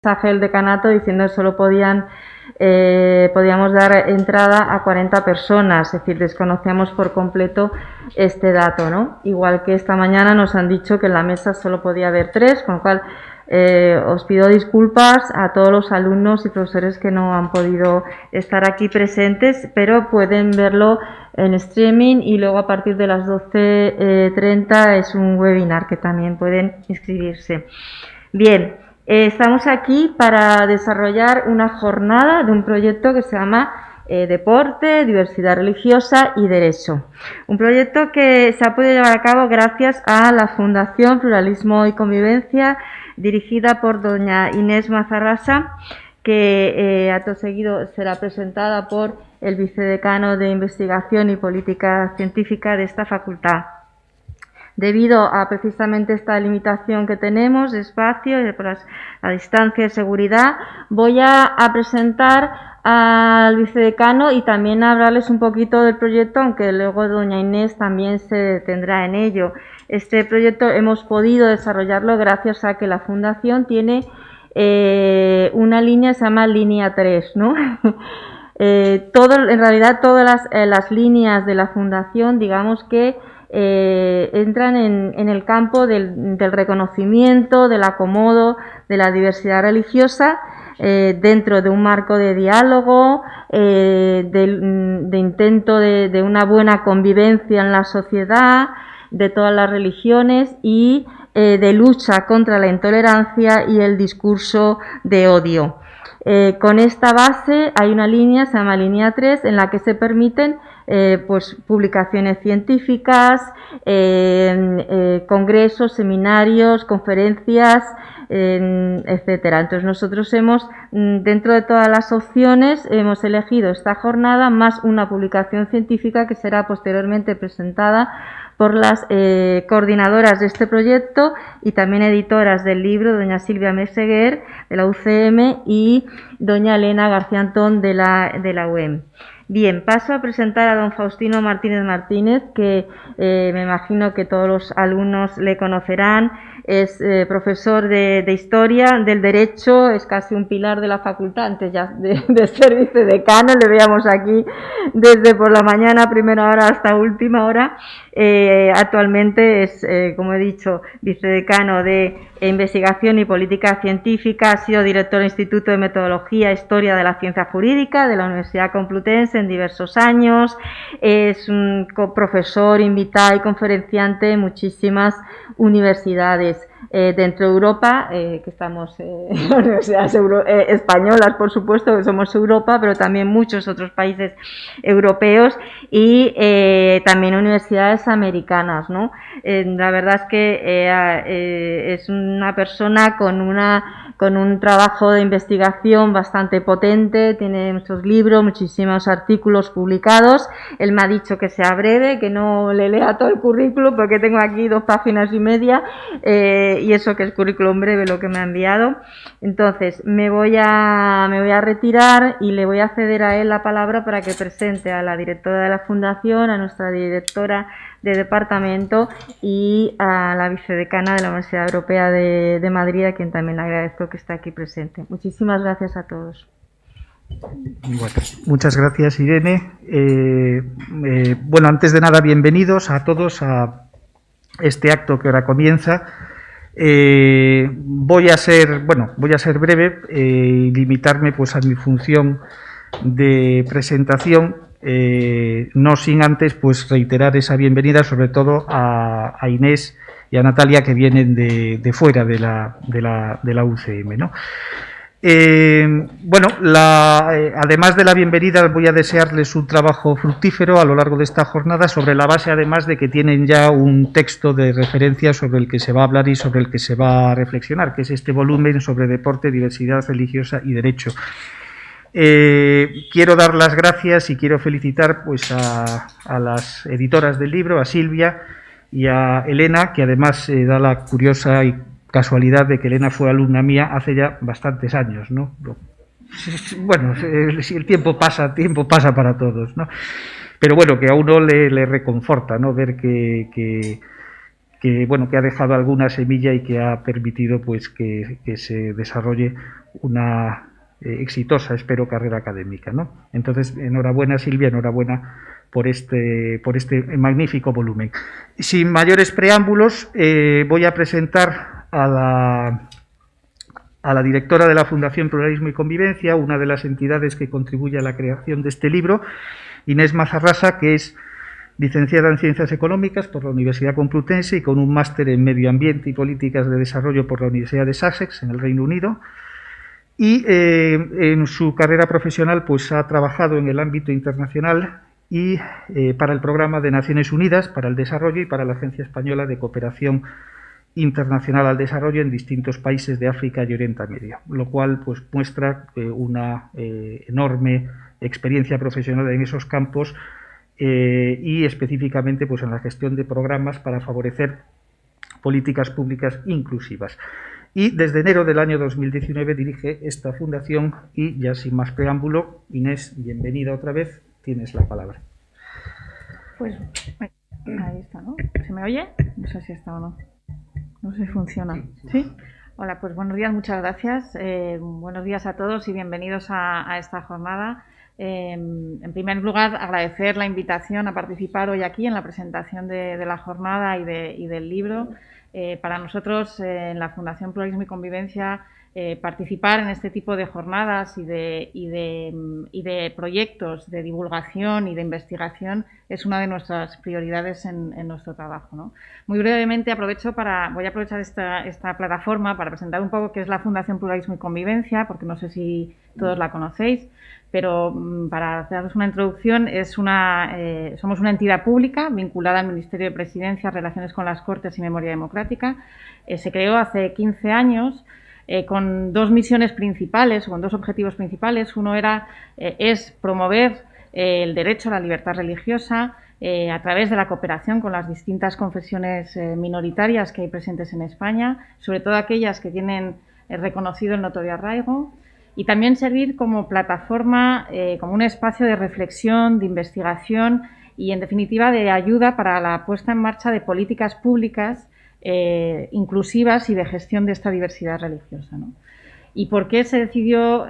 mensaje del decanato diciendo que solo podíamos dar entrada a 40 personas, es decir, desconocíamos por completo este dato, ¿no? Igual que esta mañana nos han dicho que en la mesa solo podía haber 3, con lo cual os pido disculpas a todos los alumnos y profesores que no han podido estar aquí presentes, pero pueden verlo en streaming y luego a partir de las 12:30 es un webinar que también pueden inscribirse. Bien. Estamos aquí para desarrollar una jornada de un proyecto que se llama Deporte, Diversidad Religiosa y Derecho. Un proyecto que se ha podido llevar a cabo gracias a la Fundación Pluralismo y Convivencia, dirigida por doña Inés Mazarrasa, que acto seguido será presentada por el vicedecano de Investigación y Política Científica de esta facultad. Debido a precisamente esta limitación que tenemos de espacio y por la distancia de seguridad, voy a presentar al vicedecano y también a hablarles un poquito del proyecto, aunque luego doña Inés también se detendrá en ello. Este proyecto hemos podido desarrollarlo gracias a que la Fundación tiene una línea que se llama Línea 3, ¿no? En realidad todas las líneas de la Fundación, digamos que entran en el campo del reconocimiento, del acomodo, de la diversidad religiosa dentro de un marco de diálogo, de intento de una buena convivencia en la sociedad, de todas las religiones y de lucha contra la intolerancia y el discurso de odio. Con esta base hay una línea, se llama Línea 3, en la que se permiten pues publicaciones científicas, congresos, seminarios, conferencias, etcétera. Entonces nosotros dentro de todas las opciones, hemos elegido esta jornada más una publicación científica que será posteriormente presentada por las coordinadoras de este proyecto y también editoras del libro, doña Silvia Meseguer, de la UCM, y doña Elena García Antón, de la UEM. Bien, paso a presentar a don Faustino Martínez Martínez, que me imagino que todos los alumnos le conocerán. Es profesor de Historia del Derecho, es casi un pilar de la facultad, antes ya de ser vicedecano, le veíamos aquí desde por la mañana, primera hora hasta última hora. Actualmente es, como he dicho, vicedecano de Investigación y Política Científica, ha sido director del Instituto de Metodología e Historia de la Ciencia Jurídica de la Universidad Complutense en diversos años, es un profesor invitado y conferenciante en muchísimas universidades dentro de Europa, que estamos en universidades españolas, por supuesto, que somos Europa, pero también muchos otros países europeos y también universidades americanas, ¿no? La verdad es que es una persona con un trabajo de investigación bastante potente, tiene muchos libros, muchísimos artículos publicados. Él me ha dicho que sea breve, que no le lea todo el currículum porque tengo aquí 2 páginas y media y eso que es currículum breve lo que me ha enviado. Entonces me voy a retirar y le voy a ceder a él la palabra para que presente a la directora de la Fundación, a nuestra directora de departamento y a la vicedecana de la Universidad Europea de Madrid, a quien también le agradezco que esté aquí presente. Muchísimas gracias a todos. Bueno, muchas gracias, Irene. Bueno, antes de nada, bienvenidos a todos a este acto que ahora comienza. Voy a ser breve y limitarme pues a mi función de presentación. No sin antes pues reiterar esa bienvenida sobre todo a Inés y a Natalia, que vienen de fuera de la UCM, ¿no? Además de la bienvenida, voy a desearles un trabajo fructífero a lo largo de esta jornada, sobre la base además de que tienen ya un texto de referencia sobre el que se va a hablar y sobre el que se va a reflexionar, que es este volumen sobre deporte, diversidad religiosa y derecho. Quiero dar las gracias y quiero felicitar pues a las editoras del libro, a Silvia y a Elena, que además da la curiosa y casualidad de que Elena fue alumna mía hace ya bastantes años, ¿no? Bueno, si el tiempo pasa para todos, ¿no? Pero bueno, que a uno le reconforta, ¿no? Ver que bueno, que ha dejado alguna semilla y que ha permitido pues que se desarrolle una exitosa, espero, carrera académica, ¿no? Entonces, enhorabuena, Silvia, enhorabuena por este magnífico volumen. Sin mayores preámbulos, voy a presentar a la directora de la Fundación Pluralismo y Convivencia, una de las entidades que contribuye a la creación de este libro, Inés Mazarrasa, que es licenciada en Ciencias Económicas por la Universidad Complutense y con un máster en Medio Ambiente y Políticas de Desarrollo por la Universidad de Sussex, en el Reino Unido. Y en su carrera profesional pues ha trabajado en el ámbito internacional y para el Programa de Naciones Unidas para el Desarrollo y para la Agencia Española de Cooperación Internacional al Desarrollo en distintos países de África y Oriente Medio, lo cual pues muestra una enorme experiencia profesional en esos campos y específicamente pues en la gestión de programas para favorecer políticas públicas inclusivas. Y desde enero del año 2019 dirige esta fundación y ya sin más preámbulo, Inés, bienvenida otra vez, tienes la palabra. Pues ahí está, ¿no? ¿Se me oye? No sé si está o no. No sé si funciona. ¿Sí? Hola, pues buenos días, muchas gracias. Buenos días a todos y bienvenidos a esta jornada. En primer lugar, agradecer la invitación a participar hoy aquí en la presentación de la jornada y del libro. Para nosotros, en la Fundación Pluralismo y Convivencia, participar en este tipo de jornadas y de proyectos de divulgación y de investigación es una de nuestras prioridades en nuestro trabajo, ¿no? Muy brevemente voy a aprovechar esta plataforma para presentar un poco qué es la Fundación Pluralismo y Convivencia, porque no sé si todos la conocéis, pero para haceros una introducción, somos una entidad pública vinculada al Ministerio de Presidencia, Relaciones con las Cortes y Memoria Democrática. Se creó hace 15 años con dos misiones principales, o con dos objetivos principales. Uno es promover el derecho a la libertad religiosa a través de la cooperación con las distintas confesiones minoritarias que hay presentes en España, sobre todo aquellas que tienen reconocido el notorio arraigo, y también servir como plataforma, como un espacio de reflexión, de investigación y, en definitiva, de ayuda para la puesta en marcha de políticas públicas inclusivas y de gestión de esta diversidad religiosa, ¿no? ¿Y por qué se decidió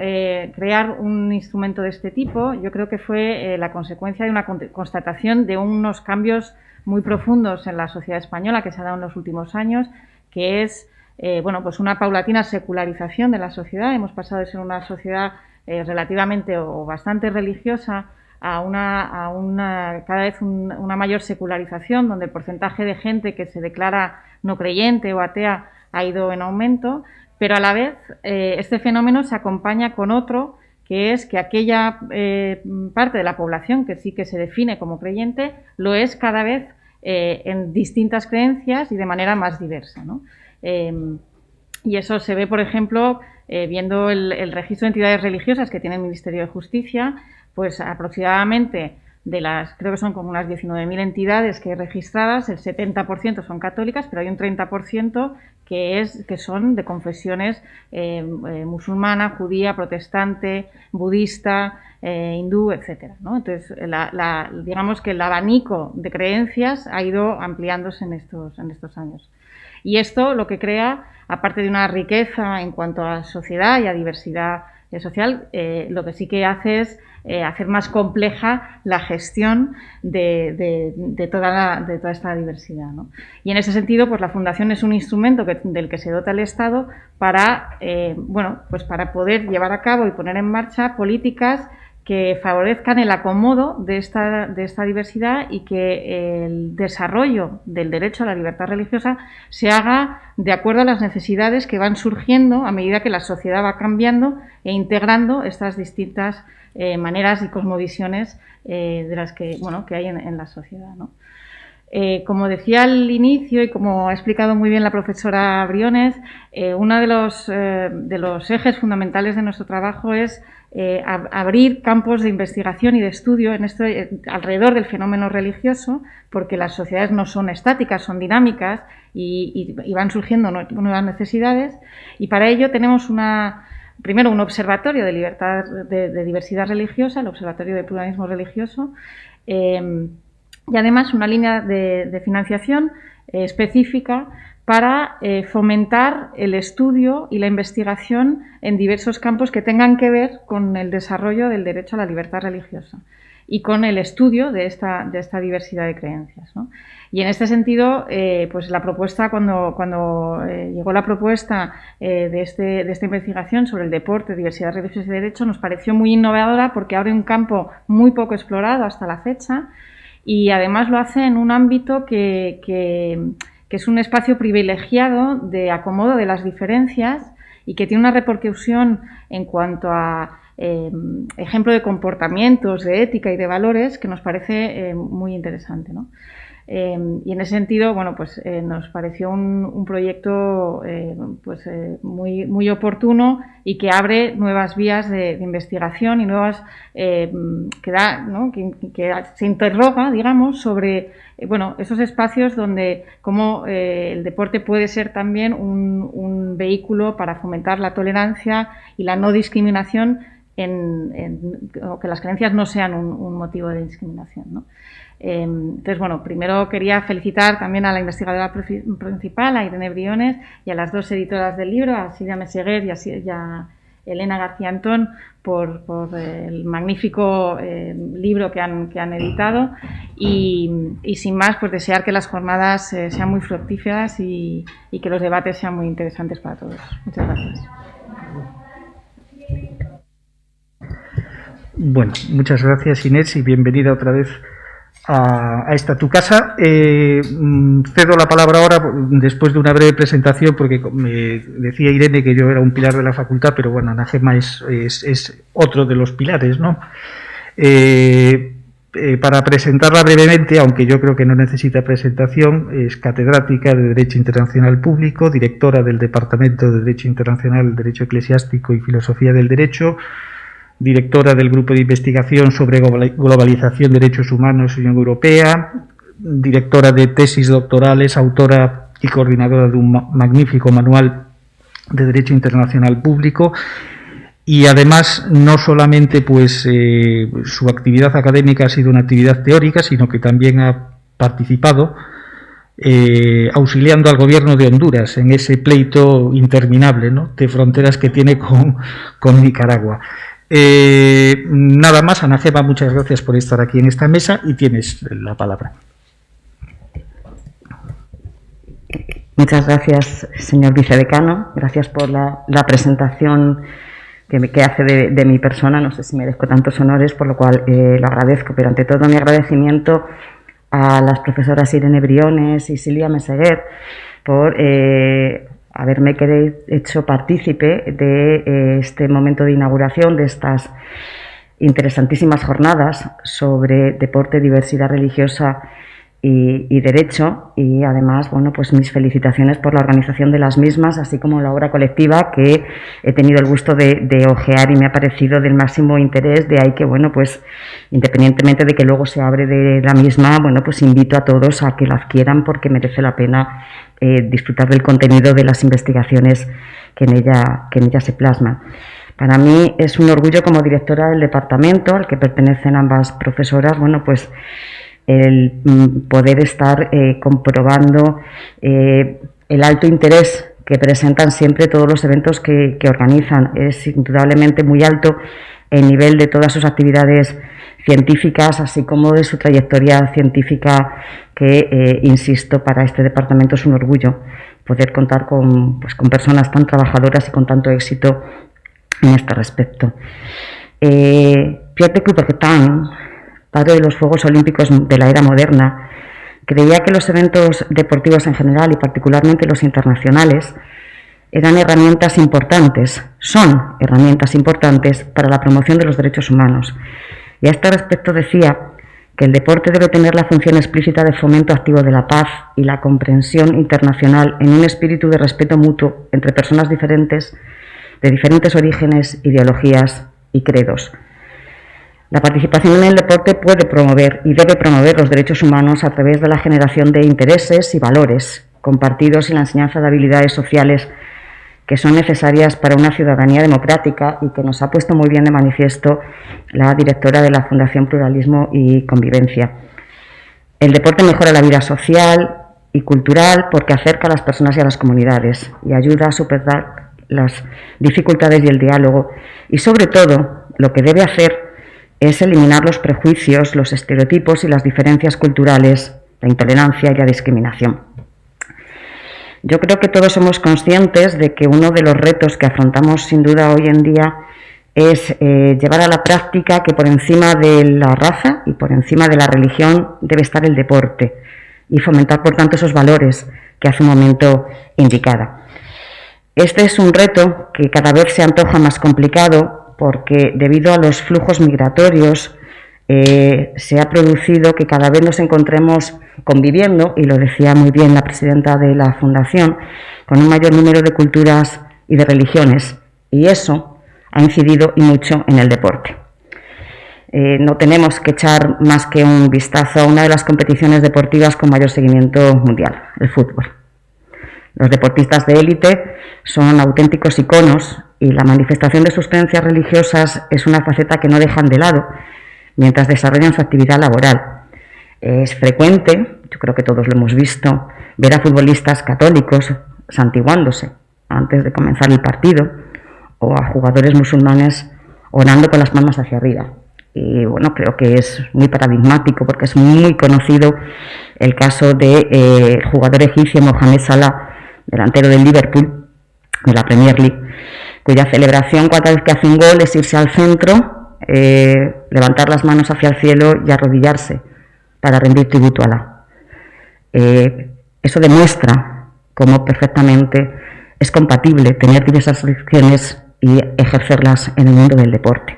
crear un instrumento de este tipo? Yo creo que fue la consecuencia de una constatación de unos cambios muy profundos en la sociedad española que se ha dado en los últimos años, que es pues una paulatina secularización de la sociedad. Hemos pasado de ser una sociedad relativamente o bastante religiosa a una cada vez una mayor secularización, donde el porcentaje de gente que se declara no creyente o atea ha ido en aumento, pero a la vez este fenómeno se acompaña con otro, que es que aquella parte de la población que sí que se define como creyente lo es cada vez en distintas creencias y de manera más diversa, ¿no? Y eso se ve, por ejemplo, viendo el registro de entidades religiosas que tiene el Ministerio de Justicia, pues aproximadamente creo que son como unas 19.000 entidades que hay registradas, el 70% son católicas, pero hay un 30% que son de confesiones musulmana, judía, protestante, budista, hindú, etcétera, ¿no? Entonces, digamos que el abanico de creencias ha ido ampliándose en estos años. Y esto lo que crea, aparte de una riqueza en cuanto a sociedad y a diversidad social, lo que sí que hace es hacer más compleja la gestión de toda esta diversidad, ¿no? Y en ese sentido, pues la Fundación es un instrumento del que se dota el Estado para poder llevar a cabo y poner en marcha políticas que favorezcan el acomodo de esta diversidad y que el desarrollo del derecho a la libertad religiosa se haga de acuerdo a las necesidades que van surgiendo a medida que la sociedad va cambiando e integrando estas distintas maneras y cosmovisiones de las que hay en la sociedad, ¿no? Como decía al inicio y como ha explicado muy bien la profesora Briones, uno de los ejes fundamentales de nuestro trabajo es abrir campos de investigación y de estudio alrededor del fenómeno religioso, porque las sociedades no son estáticas, son dinámicas y van surgiendo nuevas necesidades, y para ello tenemos primero un observatorio de libertad de diversidad religiosa, el Observatorio de Pluralismo Religioso, y además una línea de financiación específica para fomentar el estudio y la investigación en diversos campos que tengan que ver con el desarrollo del derecho a la libertad religiosa y con el estudio de esta diversidad de creencias, ¿no? Y en este sentido, pues la propuesta, cuando llegó la propuesta de esta investigación sobre el deporte, diversidad religiosa y derecho, nos pareció muy innovadora porque abre un campo muy poco explorado hasta la fecha y además lo hace en un ámbito que es un espacio privilegiado de acomodo de las diferencias y que tiene una repercusión en cuanto a ejemplo de comportamientos, de ética y de valores que nos parece muy interesante, ¿no? Y en ese sentido, bueno, pues nos pareció un proyecto muy oportuno y que abre nuevas vías de investigación y nuevas que se interroga, digamos, sobre esos espacios donde cómo el deporte puede ser también un vehículo para fomentar la tolerancia y la no discriminación o que las creencias no sean un motivo de discriminación, ¿no? Entonces, bueno, primero quería felicitar también a la investigadora principal, a Irene Briones, y a las dos editoras del libro, a Silvia Meseguer y a Elena García Antón, por el magnífico libro que han editado. Y sin más, pues desear que las jornadas sean muy fructíferas y que los debates sean muy interesantes para todos. Muchas gracias. Bueno, muchas gracias, Inés, y bienvenida otra vez a esta tu casa. Cedo la palabra ahora después de una breve presentación porque me decía Irene que yo era un pilar de la facultad, pero bueno, Ana Gemma es otro de los pilares, ¿no? Para presentarla brevemente, aunque yo creo que no necesita presentación, es catedrática de Derecho Internacional Público, directora del Departamento de Derecho Internacional, Derecho Eclesiástico y Filosofía del Derecho, directora del Grupo de Investigación sobre Globalización, Derechos Humanos y Unión Europea, directora de tesis doctorales, autora y coordinadora de un magnífico manual de Derecho Internacional Público, y además no solamente pues su actividad académica ha sido una actividad teórica, sino que también ha participado auxiliando al gobierno de Honduras en ese pleito interminable, ¿no?, de fronteras que tiene con Nicaragua. Nada más, Ana Gemma, muchas gracias por estar aquí en esta mesa y tienes la palabra. Muchas gracias, señor vicedecano. Gracias por la presentación que hace de mi persona. No sé si merezco tantos honores, por lo cual lo agradezco, pero ante todo mi agradecimiento a las profesoras Irene Briones y Silvia Meseguer por haberme hecho partícipe de este momento de inauguración de estas interesantísimas jornadas sobre deporte, diversidad religiosa y derecho, y además, bueno, pues mis felicitaciones por la organización de las mismas, así como la obra colectiva que he tenido el gusto de ojear y me ha parecido del máximo interés. De ahí que, bueno, pues independientemente de que luego se abre de la misma, bueno, pues invito a todos a que la adquieran porque merece la pena disfrutar del contenido de las investigaciones que en ella se plasman. Para mí es un orgullo, como directora del departamento al que pertenecen ambas profesoras, bueno, pues el poder estar comprobando el alto interés que presentan siempre todos los eventos que organizan. Es indudablemente muy alto el nivel de todas sus actividades científicas, así como de su trayectoria científica, que, insisto, para este departamento es un orgullo poder contar con personas tan trabajadoras y con tanto éxito en este respecto. Pierre de Coubertin, padre de los Juegos Olímpicos de la era moderna, creía que los eventos deportivos en general y particularmente los internacionales eran herramientas importantes, son herramientas importantes para la promoción de los derechos humanos. Y a este respecto decía que el deporte debe tener la función explícita de fomento activo de la paz y la comprensión internacional en un espíritu de respeto mutuo entre personas diferentes, de diferentes orígenes, ideologías y credos. La participación en el deporte puede promover y debe promover los derechos humanos a través de la generación de intereses y valores compartidos y la enseñanza de habilidades sociales que son necesarias para una ciudadanía democrática y que nos ha puesto muy bien de manifiesto la directora de la Fundación Pluralismo y Convivencia. El deporte mejora la vida social, y cultural porque acerca a las personas y a las comunidades y ayuda a superar las dificultades y el diálogo. Y sobre todo, lo que debe hacer es eliminar los prejuicios, los estereotipos y las diferencias culturales, la intolerancia y la discriminación. Yo creo que todos somos conscientes de que uno de los retos que afrontamos sin duda hoy en día es llevar a la práctica que por encima de la raza y por encima de la religión debe estar el deporte y fomentar por tanto esos valores que hace un momento indicada. Este es un reto que cada vez se antoja más complicado porque debido a los flujos migratorios se ha producido que cada vez nos encontremos conviviendo, y lo decía muy bien la presidenta de la Fundación, con un mayor número de culturas y de religiones, y eso ha incidido y mucho en el deporte. No tenemos que echar más que un vistazo a una de las competiciones deportivas con mayor seguimiento mundial, el fútbol. Los deportistas de élite son auténticos iconos y la manifestación de sus creencias religiosas es una faceta que no dejan de lado mientras desarrollan su actividad laboral. Es frecuente, yo creo que todos lo hemos visto, ver a futbolistas católicos santiguándose antes de comenzar el partido o a jugadores musulmanes orando con las palmas hacia arriba. Y bueno, creo que es muy paradigmático porque es muy conocido el caso del jugador egipcio Mohamed Salah, delantero del Liverpool, de la Premier League, cuya celebración cada vez que hace un gol es irse al centro, levantar las manos hacia el cielo y arrodillarse para rendir tributo a Alá. Eso demuestra cómo perfectamente es compatible tener diversas religiones y ejercerlas en el mundo del deporte.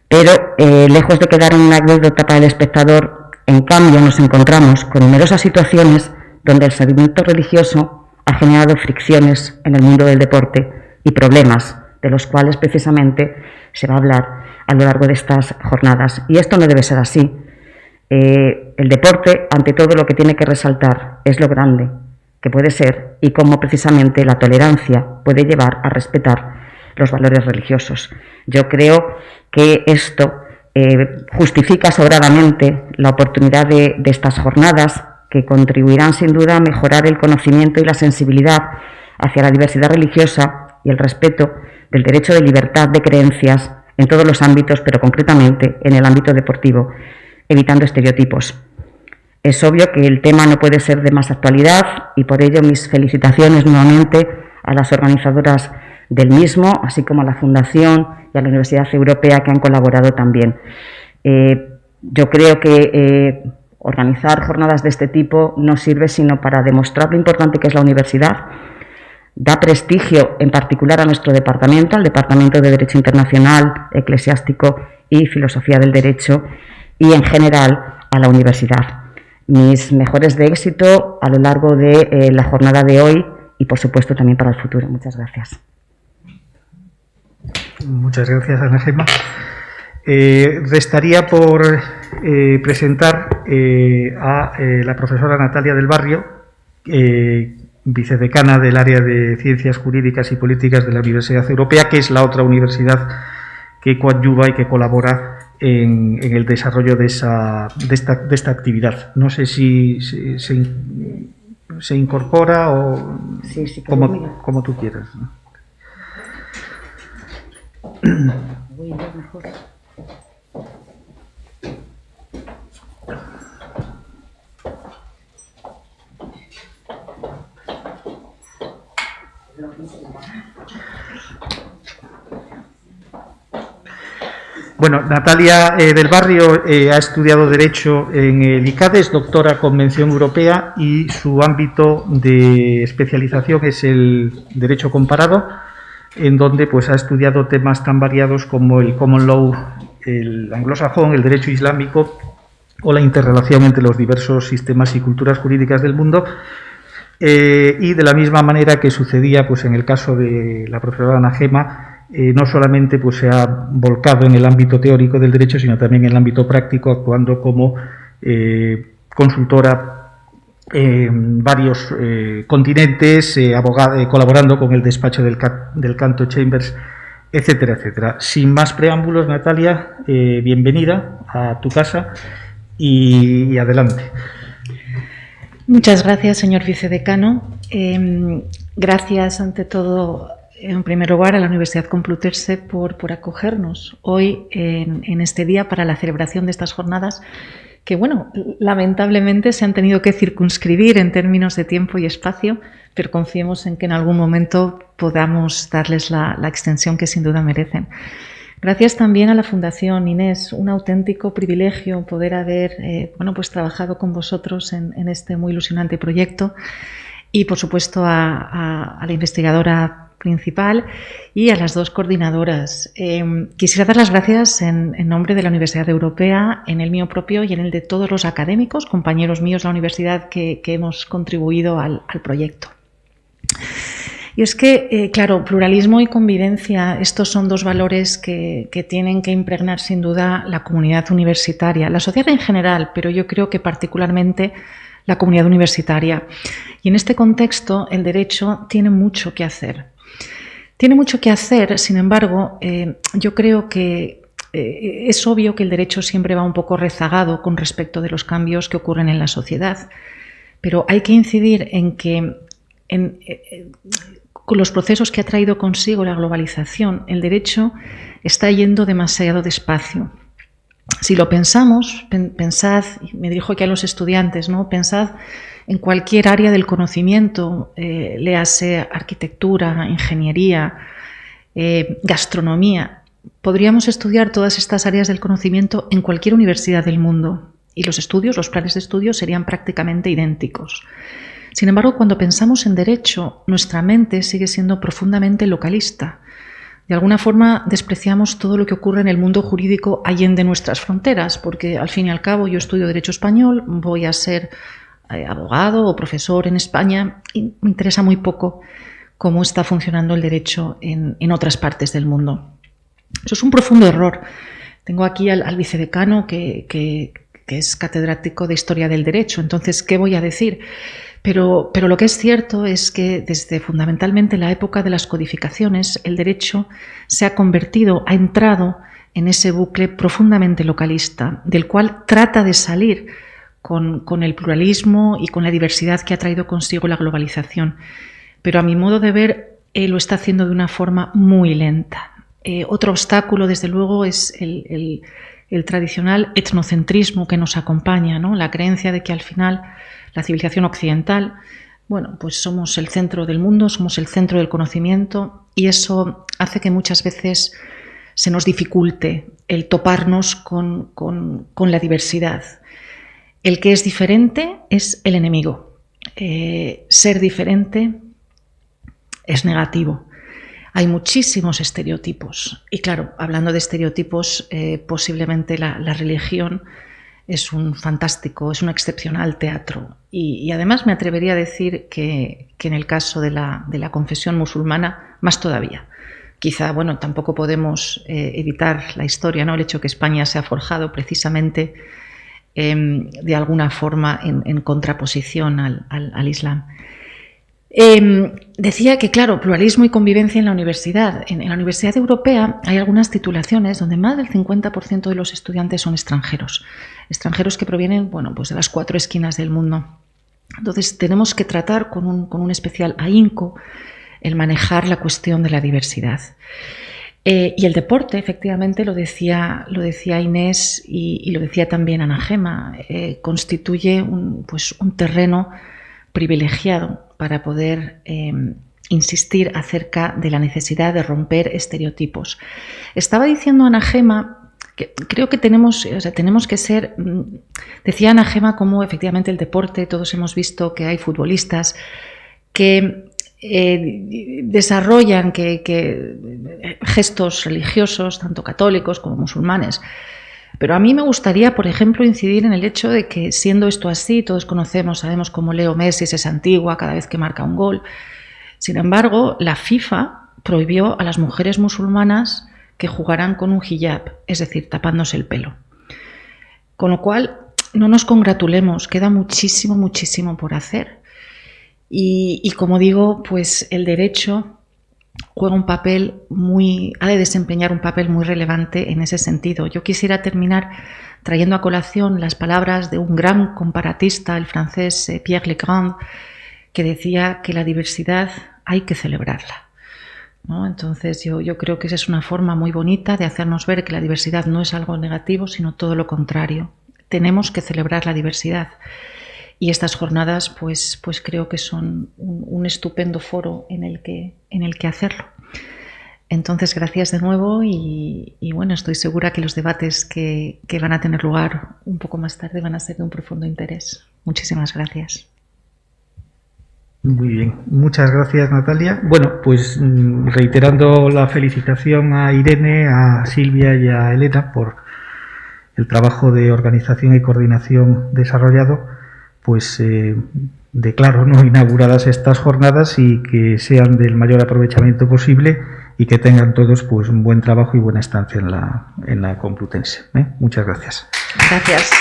Pero lejos de quedar en una anécdota para el espectador, en cambio nos encontramos con numerosas situaciones donde el seguimiento religioso ha generado fricciones en el mundo del deporte y problemas de los cuales precisamente se va a hablar a lo largo de estas jornadas. Y esto no debe ser así. El deporte, ante todo, lo que tiene que resaltar es lo grande que puede ser y cómo precisamente la tolerancia puede llevar a respetar los valores religiosos. Yo creo que esto justifica sobradamente la oportunidad de estas jornadas, que contribuirán sin duda a mejorar el conocimiento y la sensibilidad hacia la diversidad religiosa y el respeto del derecho de libertad de creencias en todos los ámbitos, pero concretamente en el ámbito deportivo, evitando estereotipos. Es obvio que el tema no puede ser de más actualidad y por ello mis felicitaciones nuevamente a las organizadoras del mismo, así como a la Fundación y a la Universidad Europea que han colaborado también. Yo creo que organizar jornadas de este tipo no sirve sino para demostrar lo importante que es la universidad, da prestigio en particular a nuestro departamento, al Departamento de Derecho Internacional, Eclesiástico y Filosofía del Derecho, y en general a la universidad. Mis mejores de éxito a lo largo de la jornada de hoy y por supuesto también para el futuro. Muchas gracias. Muchas gracias, Ana Gemma. Restaría por presentar a la profesora Natalia del Barrio, vicedecana del área de Ciencias Jurídicas y Políticas de la Universidad Europea, que es la otra universidad que coadyuva y que colabora en el desarrollo de esta actividad. No sé si se incorpora o sí, como tú quieras, ¿no? Voy yo mejor. Bueno, Natalia del Barrio ha estudiado Derecho en el ICADE, es doctora con mención europea y su ámbito de especialización es el Derecho Comparado, en donde pues ha estudiado temas tan variados como el Common Law, el anglosajón, el Derecho Islámico o la interrelación entre los diversos sistemas y culturas jurídicas del mundo. Y de la misma manera que sucedía pues en el caso de la profesora Ana Gemma, no solamente pues se ha volcado en el ámbito teórico del derecho, sino también en el ámbito práctico, actuando como consultora en varios continentes, colaborando con el despacho del Canto Chambers, etcétera, etcétera. Sin más preámbulos, Natalia, bienvenida a tu casa y adelante. Muchas gracias, señor vicedecano. Gracias, ante todo, en primer lugar, a la Universidad Complutense por acogernos hoy en este día para la celebración de estas jornadas que, bueno, lamentablemente se han tenido que circunscribir en términos de tiempo y espacio, pero confiemos en que en algún momento podamos darles la extensión que sin duda merecen. Gracias también a la Fundación Inés, un auténtico privilegio poder haber pues trabajado con vosotros en este muy ilusionante proyecto y, por supuesto, a la investigadora principal y a las dos coordinadoras. Quisiera dar las gracias en nombre de la Universidad Europea, en el mío propio y en el de todos los académicos, compañeros míos de la universidad que hemos contribuido al proyecto. Y es que, claro, pluralismo y convivencia, estos son dos valores que tienen que impregnar sin duda la comunidad universitaria, la sociedad en general, pero yo creo que particularmente la comunidad universitaria. Y en este contexto el derecho tiene mucho que hacer. Tiene mucho que hacer, sin embargo, yo creo que es obvio que el derecho siempre va un poco rezagado con respecto de los cambios que ocurren en la sociedad, pero hay que incidir en que con los procesos que ha traído consigo la globalización, el derecho está yendo demasiado despacio. Si lo pensamos, pensad, y me dirijo aquí a los estudiantes, ¿no? Pensad en cualquier área del conocimiento, léase arquitectura, ingeniería, gastronomía. Podríamos estudiar todas estas áreas del conocimiento en cualquier universidad del mundo y los planes de estudio serían prácticamente idénticos. Sin embargo, cuando pensamos en derecho, nuestra mente sigue siendo profundamente localista. De alguna forma despreciamos todo lo que ocurre en el mundo jurídico allende nuestras fronteras, porque al fin y al cabo yo estudio Derecho Español, voy a ser abogado o profesor en España y me interesa muy poco cómo está funcionando el derecho en otras partes del mundo. Eso es un profundo error. Tengo aquí al vicedecano que es catedrático de Historia del Derecho, entonces, ¿qué voy a decir? Pero lo que es cierto es que desde fundamentalmente la época de las codificaciones, el derecho ha entrado en ese bucle profundamente localista, del cual trata de salir con el pluralismo y con la diversidad que ha traído consigo la globalización. Pero a mi modo de ver, lo está haciendo de una forma muy lenta. Otro obstáculo, desde luego, es el tradicional etnocentrismo que nos acompaña, ¿no? La creencia de que al final la civilización occidental, bueno, pues somos el centro del mundo, somos el centro del conocimiento y eso hace que muchas veces se nos dificulte el toparnos con la diversidad. El que es diferente es el enemigo. Ser diferente es negativo. Hay muchísimos estereotipos y claro, hablando de estereotipos, posiblemente la religión es un excepcional teatro y además me atrevería a decir que en el caso de la confesión musulmana, más todavía. Quizá, bueno, tampoco podemos evitar la historia, ¿no? El hecho que España se ha forjado precisamente de alguna forma en contraposición al Islam. Decía que, claro, pluralismo y convivencia en la universidad. En la Universidad Europea hay algunas titulaciones donde más del 50% de los estudiantes son extranjeros que provienen, bueno, pues de las 4 esquinas del mundo. Entonces tenemos que tratar con un especial ahínco el manejar la cuestión de la diversidad. Y el deporte, efectivamente, lo decía Inés y lo decía también Ana Gema, constituye un terreno privilegiado para poder insistir acerca de la necesidad de romper estereotipos. Estaba diciendo Ana Gema que creo que tenemos que ser, decía Ana Gema, como efectivamente el deporte, todos hemos visto que hay futbolistas que desarrollan gestos religiosos, tanto católicos como musulmanes. Pero a mí me gustaría, por ejemplo, incidir en el hecho de que, siendo esto así, todos sabemos cómo Leo Messi es antigua cada vez que marca un gol. Sin embargo, la FIFA prohibió a las mujeres musulmanas que jugaran con un hijab, es decir, tapándose el pelo. Con lo cual, no nos congratulemos, queda muchísimo por hacer. Y como digo, pues el derecho ha de desempeñar un papel muy relevante en ese sentido. Yo quisiera terminar trayendo a colación las palabras de un gran comparatista, el francés Pierre Legrand, que decía que la diversidad hay que celebrarla, ¿no? Entonces yo creo que esa es una forma muy bonita de hacernos ver que la diversidad no es algo negativo, sino todo lo contrario. Tenemos que celebrar la diversidad. Y estas jornadas pues creo que son un estupendo foro en el que hacerlo. Entonces, gracias de nuevo y bueno, estoy segura que los debates que van a tener lugar un poco más tarde van a ser de un profundo interés. Muchísimas gracias. Muy bien, muchas gracias, Natalia. Bueno, pues reiterando la felicitación a Irene, a Silvia y a Elena por el trabajo de organización y coordinación desarrollado, pues declaro no inauguradas estas jornadas y que sean del mayor aprovechamiento posible y que tengan todos pues un buen trabajo y buena estancia en la Complutense. Muchas gracias. Gracias.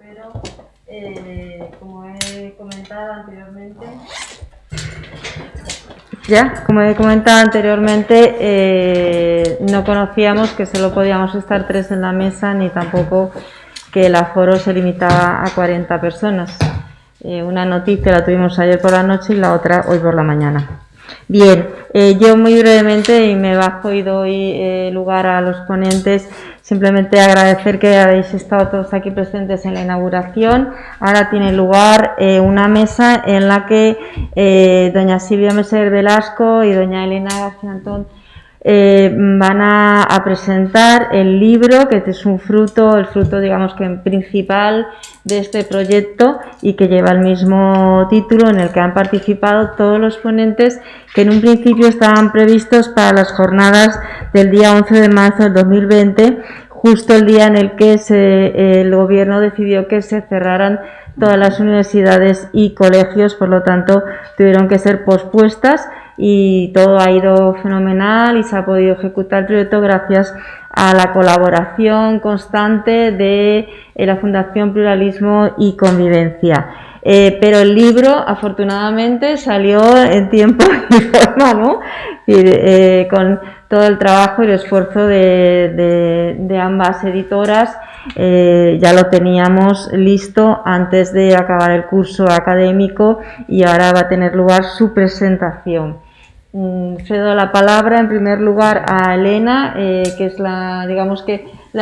Pero, como he comentado anteriormente, no conocíamos que solo podíamos estar 3 en la mesa, ni tampoco que el aforo se limitaba a 40 personas. Una noticia la tuvimos ayer por la noche y la otra hoy por la mañana. Bien, yo muy brevemente, y me bajo y doy lugar a los ponentes, simplemente agradecer que habéis estado todos aquí presentes en la inauguración. Ahora tiene lugar una mesa en la que doña Silvia Meseguer Velasco y doña Elena García Antón van a presentar el libro, que es un fruto, el fruto digamos que principal de este proyecto y que lleva el mismo título, en el que han participado todos los ponentes que en un principio estaban previstos para las jornadas del día 11 de marzo del 2020, justo el día en el que el gobierno decidió que se cerraran todas las universidades y colegios, por lo tanto tuvieron que ser pospuestas, y todo ha ido fenomenal y se ha podido ejecutar el proyecto gracias a la colaboración constante de la Fundación Pluralismo y Convivencia. Pero el libro, afortunadamente, salió en tiempo y forma, ¿no? Con todo el trabajo y el esfuerzo de ambas editoras. Ya lo teníamos listo antes de acabar el curso académico y ahora va a tener lugar su presentación. Cedo la palabra en primer lugar a Elena, que es la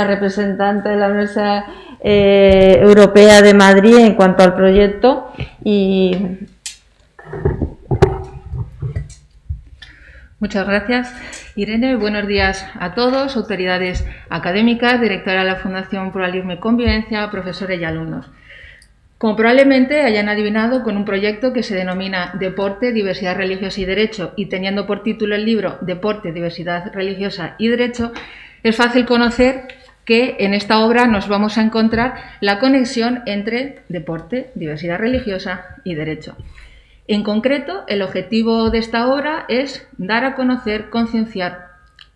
representante de la Universidad Europea de Madrid en cuanto al proyecto. Muchas gracias, Irene. Buenos días a todos, autoridades académicas, directora de la Fundación Pluralismo y Convivencia, profesores y alumnos. Como probablemente hayan adivinado, con un proyecto que se denomina Deporte, Diversidad Religiosa y Derecho, y teniendo por título el libro Deporte, Diversidad Religiosa y Derecho, es fácil conocer que en esta obra nos vamos a encontrar la conexión entre deporte, diversidad religiosa y derecho. En concreto, el objetivo de esta obra es dar a conocer, concienciar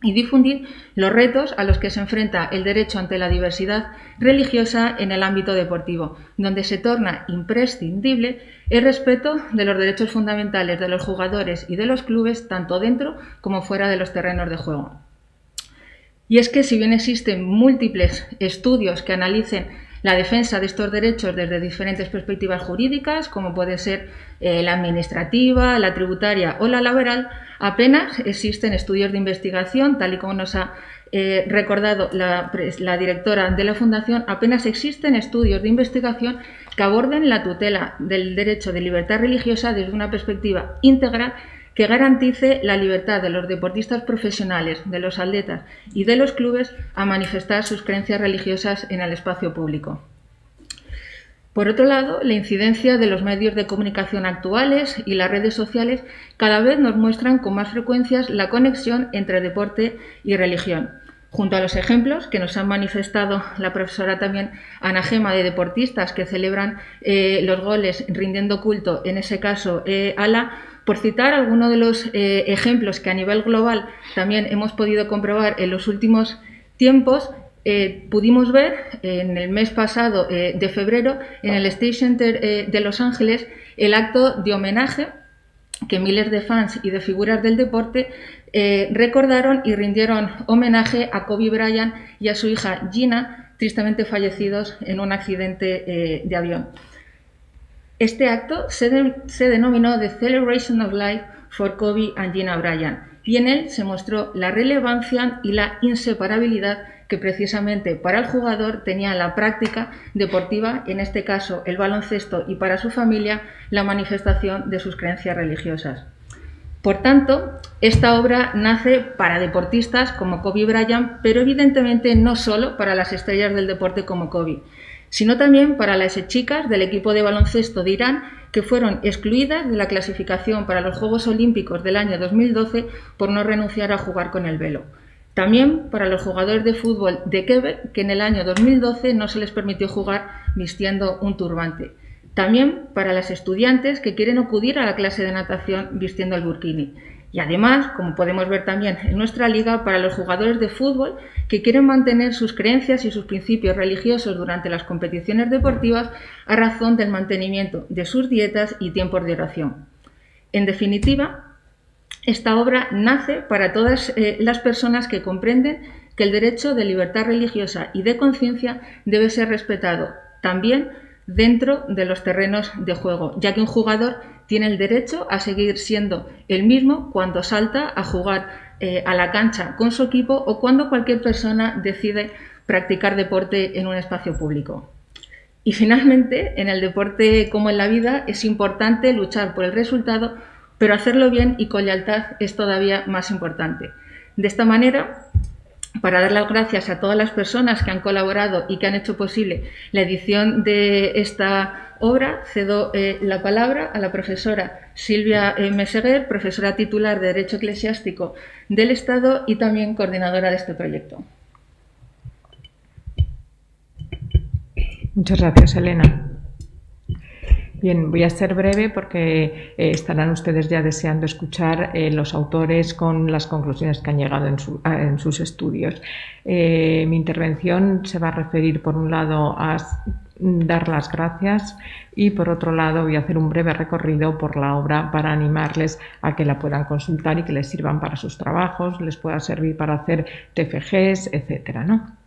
y difundir los retos a los que se enfrenta el derecho ante la diversidad religiosa en el ámbito deportivo, donde se torna imprescindible el respeto de los derechos fundamentales de los jugadores y de los clubes, tanto dentro como fuera de los terrenos de juego. Y es que si bien existen múltiples estudios que analicen la defensa de estos derechos desde diferentes perspectivas jurídicas, como puede ser la administrativa, la tributaria o la laboral, apenas existen estudios de investigación, tal y como nos ha recordado la directora de la Fundación, apenas existen estudios de investigación que aborden la tutela del derecho de libertad religiosa desde una perspectiva integral que garantice la libertad de los deportistas profesionales, de los atletas y de los clubes a manifestar sus creencias religiosas en el espacio público. Por otro lado, la incidencia de los medios de comunicación actuales y las redes sociales cada vez nos muestran con más frecuencia la conexión entre deporte y religión. Junto a los ejemplos que nos han manifestado la profesora también Ana Gema de deportistas que celebran los goles rindiendo culto, en ese caso a Alá, por citar algunos de los ejemplos que a nivel global también hemos podido comprobar en los últimos tiempos, pudimos ver en el mes pasado de febrero en el State Center de Los Ángeles el acto de homenaje que miles de fans y de figuras del deporte recordaron y rindieron homenaje a Kobe Bryant y a su hija Gina, tristemente fallecidos en un accidente de avión. Este acto se denominó The Celebration of Life for Kobe and Gina Bryant y en él se mostró la relevancia y la inseparabilidad que precisamente para el jugador tenía la práctica deportiva, en este caso el baloncesto, y para su familia la manifestación de sus creencias religiosas. Por tanto, esta obra nace para deportistas como Kobe Bryant, pero evidentemente no solo para las estrellas del deporte como Kobe, sino también para las chicas del equipo de baloncesto de Irán que fueron excluidas de la clasificación para los Juegos Olímpicos del año 2012 por no renunciar a jugar con el velo. También para los jugadores de fútbol de Quebec, que en el año 2012 no se les permitió jugar vistiendo un turbante. También para las estudiantes que quieren acudir a la clase de natación vistiendo el burkini. Y además, como podemos ver también en nuestra liga, para los jugadores de fútbol que quieren mantener sus creencias y sus principios religiosos durante las competiciones deportivas a razón del mantenimiento de sus dietas y tiempos de oración. En definitiva, esta obra nace para todas las personas que comprenden que el derecho de libertad religiosa y de conciencia debe ser respetado también dentro de los terrenos de juego, ya que un jugador tiene el derecho a seguir siendo el mismo cuando salta a jugar a la cancha con su equipo o cuando cualquier persona decide practicar deporte en un espacio público. Y finalmente, en el deporte como en la vida, es importante luchar por el resultado, pero hacerlo bien y con lealtad es todavía más importante. De esta manera, para dar las gracias a todas las personas que han colaborado y que han hecho posible la edición de esta obra, cedo la palabra a la profesora Silvia Meseguer, profesora titular de Derecho Eclesiástico del Estado y también coordinadora de este proyecto. Muchas gracias, Elena. Bien, voy a ser breve porque estarán ustedes ya deseando escuchar los autores con las conclusiones que han llegado en sus estudios. Mi intervención se va a referir, por un lado, a dar las gracias y, por otro lado, voy a hacer un breve recorrido por la obra para animarles a que la puedan consultar y que les sirvan para sus trabajos, les pueda servir para hacer TFGs, etcétera, ¿no?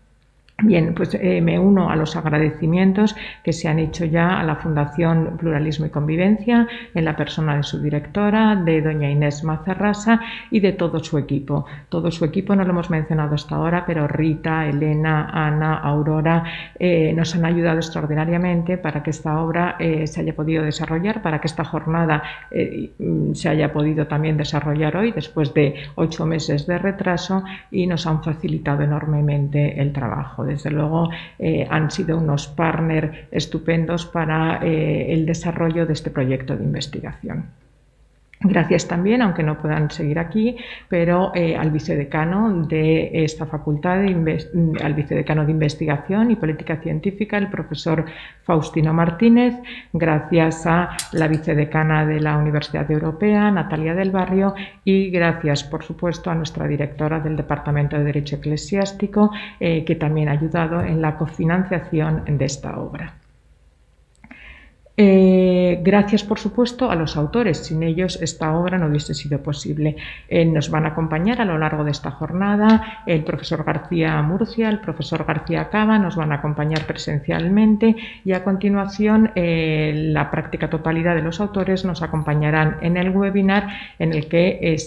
Bien, pues me uno a los agradecimientos que se han hecho ya a la Fundación Pluralismo y Convivencia, en la persona de su directora, de doña Inés Mazarrasa y de todo su equipo. Todo su equipo no lo hemos mencionado hasta ahora, pero Rita, Elena, Ana, Aurora nos han ayudado extraordinariamente para que esta obra se haya podido desarrollar, para que esta jornada se haya podido también desarrollar hoy, después de 8 meses de retraso, y nos han facilitado enormemente el trabajo. trabajo. Desde luego han sido unos partners estupendos para el desarrollo de este proyecto de investigación. Gracias también, aunque no puedan seguir aquí, pero al vicedecano de esta facultad, al vicedecano de Investigación y Política Científica, el profesor Faustino Martínez, gracias a la vicedecana de la Universidad Europea, Natalia del Barrio, y gracias, por supuesto, a nuestra directora del Departamento de Derecho Eclesiástico, que también ha ayudado en la cofinanciación de esta obra. Gracias, por supuesto, a los autores. Sin ellos esta obra no hubiese sido posible. Nos van a acompañar a lo largo de esta jornada el profesor García Murcia, el profesor García Cava, nos van a acompañar presencialmente, y a continuación la práctica totalidad de los autores nos acompañarán en el webinar, en el que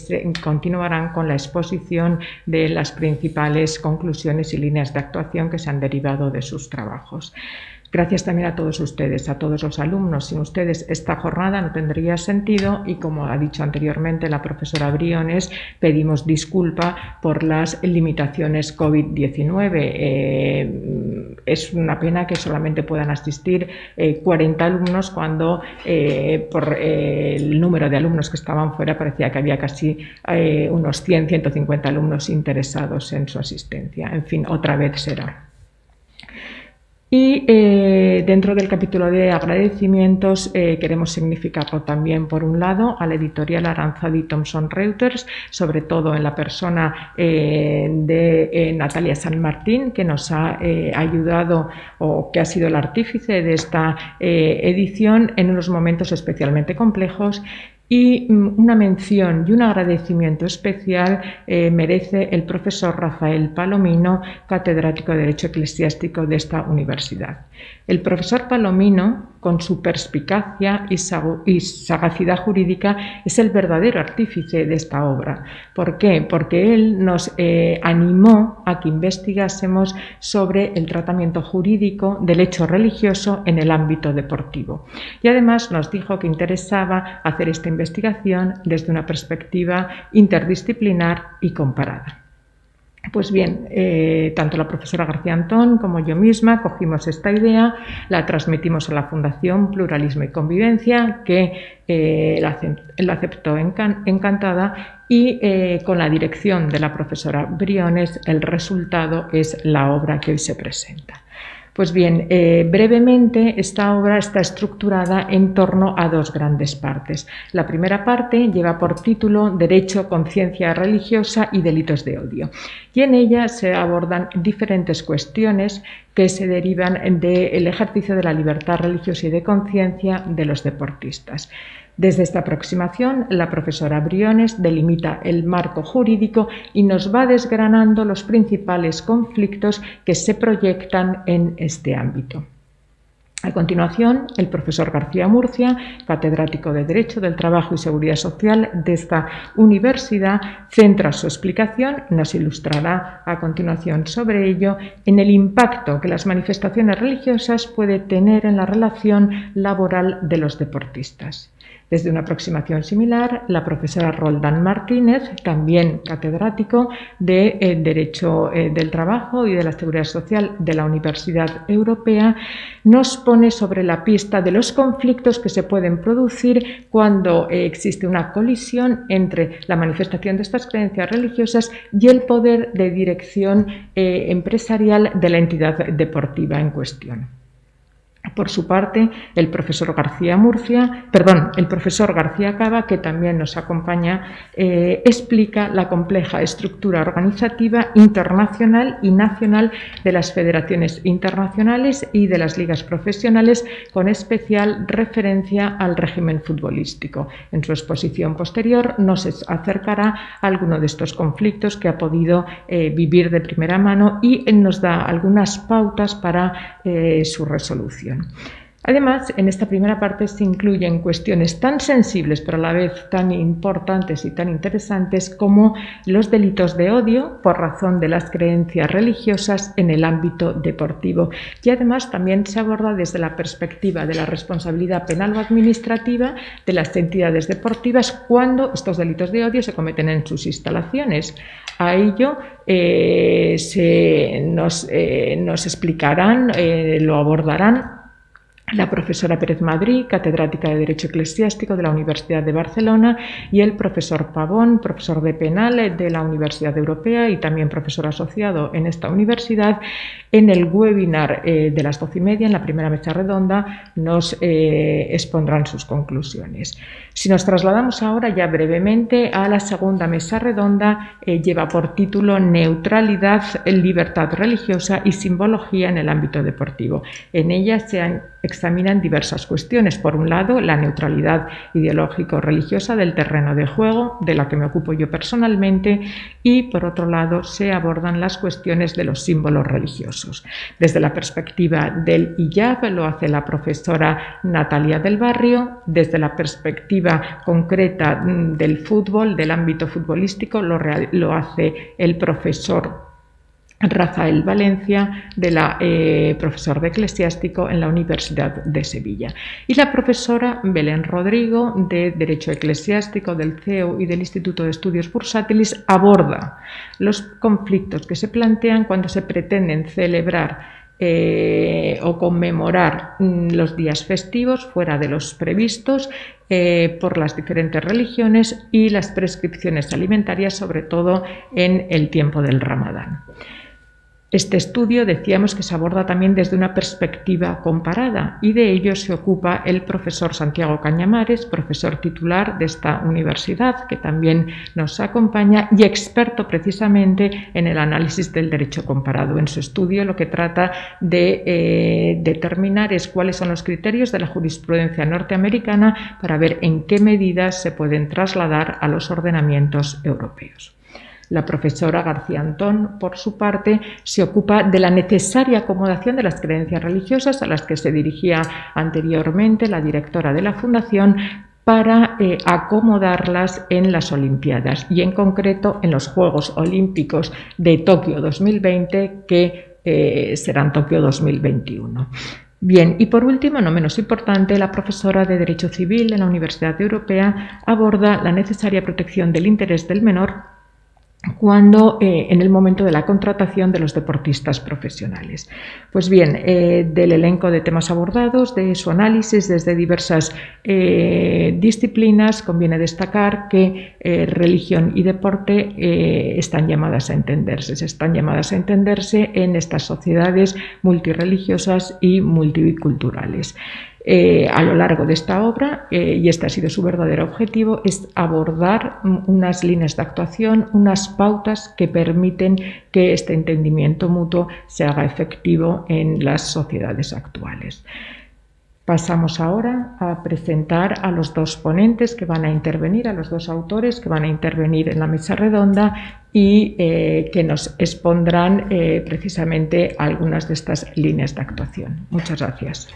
continuarán con la exposición de las principales conclusiones y líneas de actuación que se han derivado de sus trabajos. Gracias también a todos ustedes, a todos los alumnos. Sin ustedes esta jornada no tendría sentido, y como ha dicho anteriormente la profesora Briones, pedimos disculpa por las limitaciones COVID-19. Es una pena que solamente puedan asistir 40 alumnos cuando por el número de alumnos que estaban fuera parecía que había casi unos 100, 150 alumnos interesados en su asistencia. En fin, otra vez será. Y dentro del capítulo de agradecimientos queremos significarlo también, por un lado, a la editorial Aranzadi Thomson Reuters, sobre todo en la persona de Natalia San Martín, que nos ha ayudado, o que ha sido el artífice de esta edición en unos momentos especialmente complejos. Y una mención y un agradecimiento especial merece el profesor Rafael Palomino, catedrático de Derecho Eclesiástico de esta universidad. El profesor Palomino, con su perspicacia y sagacidad jurídica, es el verdadero artífice de esta obra. ¿Por qué? Porque él nos animó a que investigásemos sobre el tratamiento jurídico del hecho religioso en el ámbito deportivo. Y además nos dijo que interesaba hacer esta investigación desde una perspectiva interdisciplinar y comparada. Pues bien, tanto la profesora García Antón como yo misma cogimos esta idea, la transmitimos a la Fundación Pluralismo y Convivencia, que la aceptó encantada, y con la dirección de la profesora Briones el resultado es la obra que hoy se presenta. Pues bien, brevemente, esta obra está estructurada en torno a dos grandes partes. La primera parte lleva por título Derecho, Conciencia Religiosa y Delitos de Odio, y en ella se abordan diferentes cuestiones que se derivan del ejercicio de la libertad religiosa y de conciencia de los deportistas. Desde esta aproximación, la profesora Briones delimita el marco jurídico y nos va desgranando los principales conflictos que se proyectan en este ámbito. A continuación, el profesor García Murcia, catedrático de Derecho del Trabajo y Seguridad Social de esta universidad, centra su explicación, nos ilustrará a continuación sobre ello, en el impacto que las manifestaciones religiosas pueden tener en la relación laboral de los deportistas. Desde una aproximación similar, la profesora Roldán Martínez, también catedrático de Derecho del Trabajo y de la Seguridad Social de la Universidad Europea, nos pone sobre la pista de los conflictos que se pueden producir cuando existe una colisión entre la manifestación de estas creencias religiosas y el poder de dirección empresarial de la entidad deportiva en cuestión. Por su parte, el profesor García Cava, que también nos acompaña, explica la compleja estructura organizativa internacional y nacional de las federaciones internacionales y de las ligas profesionales, con especial referencia al régimen futbolístico. En su exposición posterior nos acercará a alguno de estos conflictos que ha podido vivir de primera mano y nos da algunas pautas para su resolución. Además, en esta primera parte se incluyen cuestiones tan sensibles, pero a la vez tan importantes y tan interesantes como los delitos de odio por razón de las creencias religiosas en el ámbito deportivo. Y además también se aborda desde la perspectiva de la responsabilidad penal o administrativa de las entidades deportivas cuando estos delitos de odio se cometen en sus instalaciones. A ello nos explicarán, lo abordarán la profesora Pérez Madrid, catedrática de Derecho Eclesiástico de la Universidad de Barcelona, y el profesor Pavón, profesor de Penal de la Universidad Europea y también profesor asociado en esta universidad. En el webinar de las 12:30, en la primera mesa redonda, nos expondrán sus conclusiones. Si nos trasladamos ahora ya brevemente a la segunda mesa redonda, lleva por título Neutralidad, libertad religiosa y simbología en el ámbito deportivo. En ella se examinan diversas cuestiones. Por un lado, la neutralidad ideológico-religiosa del terreno de juego, de la que me ocupo yo personalmente, y por otro lado se abordan las cuestiones de los símbolos religiosos. Desde la perspectiva del hijab lo hace la profesora Natalia del Barrio, desde la perspectiva concreta del fútbol, del ámbito futbolístico, lo hace el profesor Rafael Valencia, profesor de Eclesiástico en la Universidad de Sevilla, y la profesora Belén Rodrigo, de Derecho Eclesiástico del CEU y del Instituto de Estudios Bursátiles, aborda los conflictos que se plantean cuando se pretenden celebrar o conmemorar los días festivos fuera de los previstos por las diferentes religiones y las prescripciones alimentarias, sobre todo en el tiempo del Ramadán. Este estudio decíamos que se aborda también desde una perspectiva comparada, y de ello se ocupa el profesor Santiago Cañamares, profesor titular de esta universidad, que también nos acompaña y experto precisamente en el análisis del derecho comparado. En su estudio lo que trata de determinar es cuáles son los criterios de la jurisprudencia norteamericana para ver en qué medidas se pueden trasladar a los ordenamientos europeos. La profesora García Antón, por su parte, se ocupa de la necesaria acomodación de las creencias religiosas a las que se dirigía anteriormente la directora de la Fundación para acomodarlas en las Olimpiadas y en concreto en los Juegos Olímpicos de Tokio 2020 que serán Tokio 2021. Bien, y por último, no menos importante, la profesora de Derecho Civil en la Universidad Europea aborda la necesaria protección del interés del menor cuando en el momento de la contratación de los deportistas profesionales. Pues bien, del elenco de temas abordados, de su análisis desde diversas disciplinas, conviene destacar que religión y deporte están llamadas a entenderse en estas sociedades multireligiosas y multiculturales. A lo largo de esta obra, y este ha sido su verdadero objetivo, es abordar unas líneas de actuación, unas pautas que permiten que este entendimiento mutuo se haga efectivo en las sociedades actuales. Pasamos ahora a presentar a los dos ponentes que van a intervenir, a los dos autores que van a intervenir en la mesa redonda y que nos expondrán precisamente algunas de estas líneas de actuación. Muchas gracias.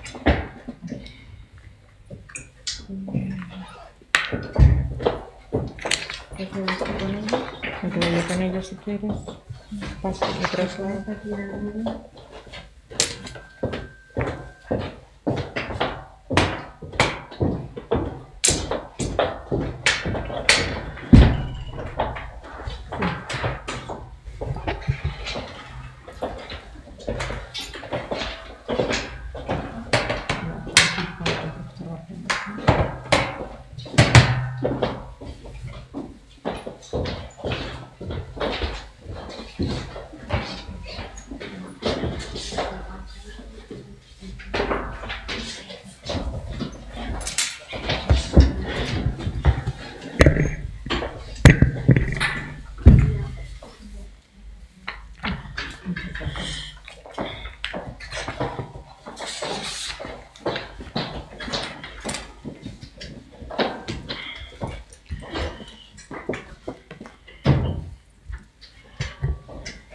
Me con ellos si quieres. Paso el micrófono.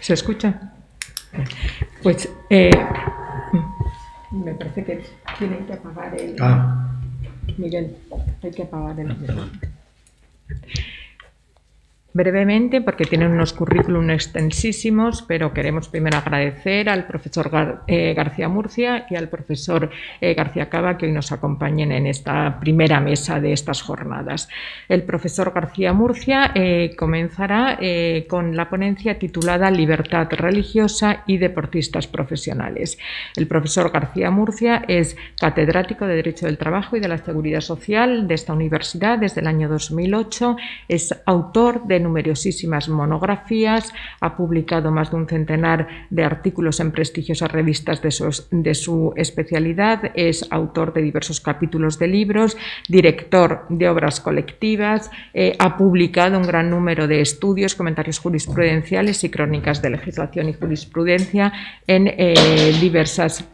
¿Se escucha? Pues me parece que Tienen que apagar el... Miguel, hay que apagar el... Brevemente, porque tienen unos currículum extensísimos, pero queremos primero agradecer al profesor García Murcia y al profesor García Cava que hoy nos acompañen en esta primera mesa de estas jornadas. El profesor García Murcia comenzará con la ponencia titulada Libertad religiosa y deportistas profesionales. El profesor García Murcia es catedrático de Derecho del Trabajo y de la Seguridad Social de esta universidad desde el año 2008, es autor de numerosísimas monografías, ha publicado más de un centenar de artículos en prestigiosas revistas de su especialidad, es autor de diversos capítulos de libros, director de obras colectivas, ha publicado un gran número de estudios, comentarios jurisprudenciales y crónicas de legislación y jurisprudencia en diversas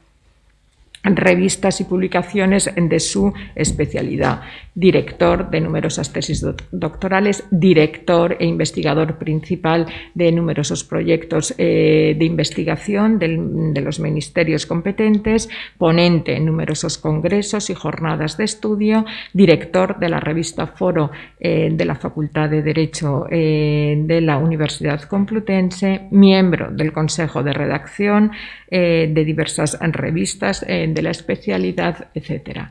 revistas y publicaciones de su especialidad, director de numerosas tesis doctorales, director e investigador principal de numerosos proyectos de investigación de los ministerios competentes, ponente en numerosos congresos y jornadas de estudio, director de la revista Foro de la Facultad de Derecho de la Universidad Complutense, miembro del Consejo de Redacción de diversas revistas de la especialidad, etcétera.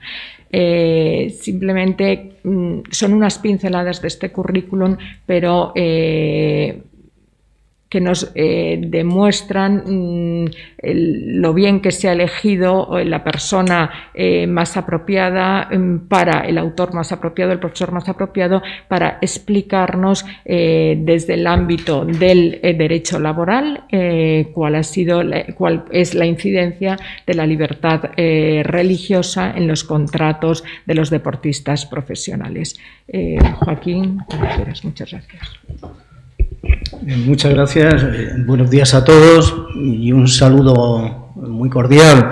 Simplemente son unas pinceladas de este currículum, pero que nos demuestran lo bien que se ha elegido la persona más apropiada para el autor más apropiado, el profesor más apropiado, para explicarnos desde el ámbito del derecho laboral cuál es la incidencia de la libertad religiosa en los contratos de los deportistas profesionales. Joaquín, muchas gracias. Muchas gracias, buenos días a todos y un saludo muy cordial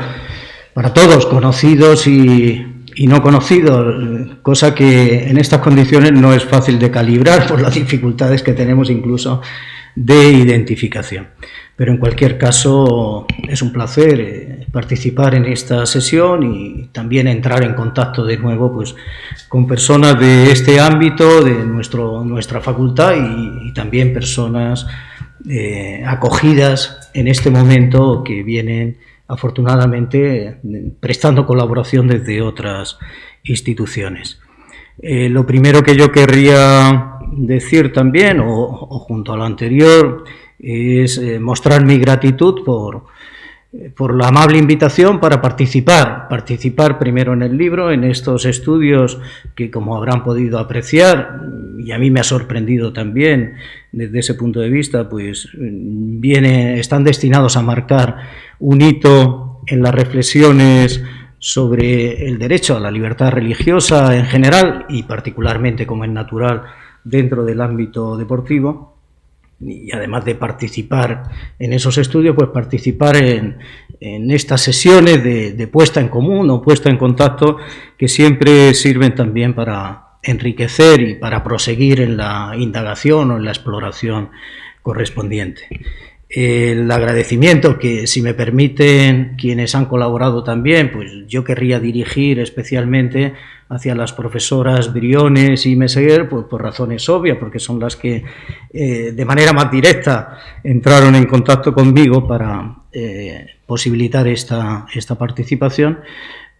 para todos, conocidos y no conocidos, cosa que en estas condiciones no es fácil de calibrar por las dificultades que tenemos incluso de identificación. Pero en cualquier caso es un placer participar en esta sesión y también entrar en contacto de nuevo pues, con personas de este ámbito, de nuestra facultad y también personas acogidas en este momento que vienen afortunadamente prestando colaboración desde otras instituciones. Lo primero que yo querría decir también, o junto a lo anterior, es mostrar mi gratitud por la amable invitación para participar primero en el libro, en estos estudios que, como habrán podido apreciar, y a mí me ha sorprendido también desde ese punto de vista, pues están destinados a marcar un hito en las reflexiones sobre el derecho a la libertad religiosa en general y particularmente, como es natural, dentro del ámbito deportivo. Y además de participar en esos estudios, pues participar en estas sesiones de puesta en común o puesta en contacto que siempre sirven también para enriquecer y para proseguir en la indagación o en la exploración correspondiente. El agradecimiento que, si me permiten, quienes han colaborado también, pues yo querría dirigir especialmente hacia las profesoras Briones y Meseguer, pues por razones obvias, porque son las que de manera más directa entraron en contacto conmigo para posibilitar esta participación,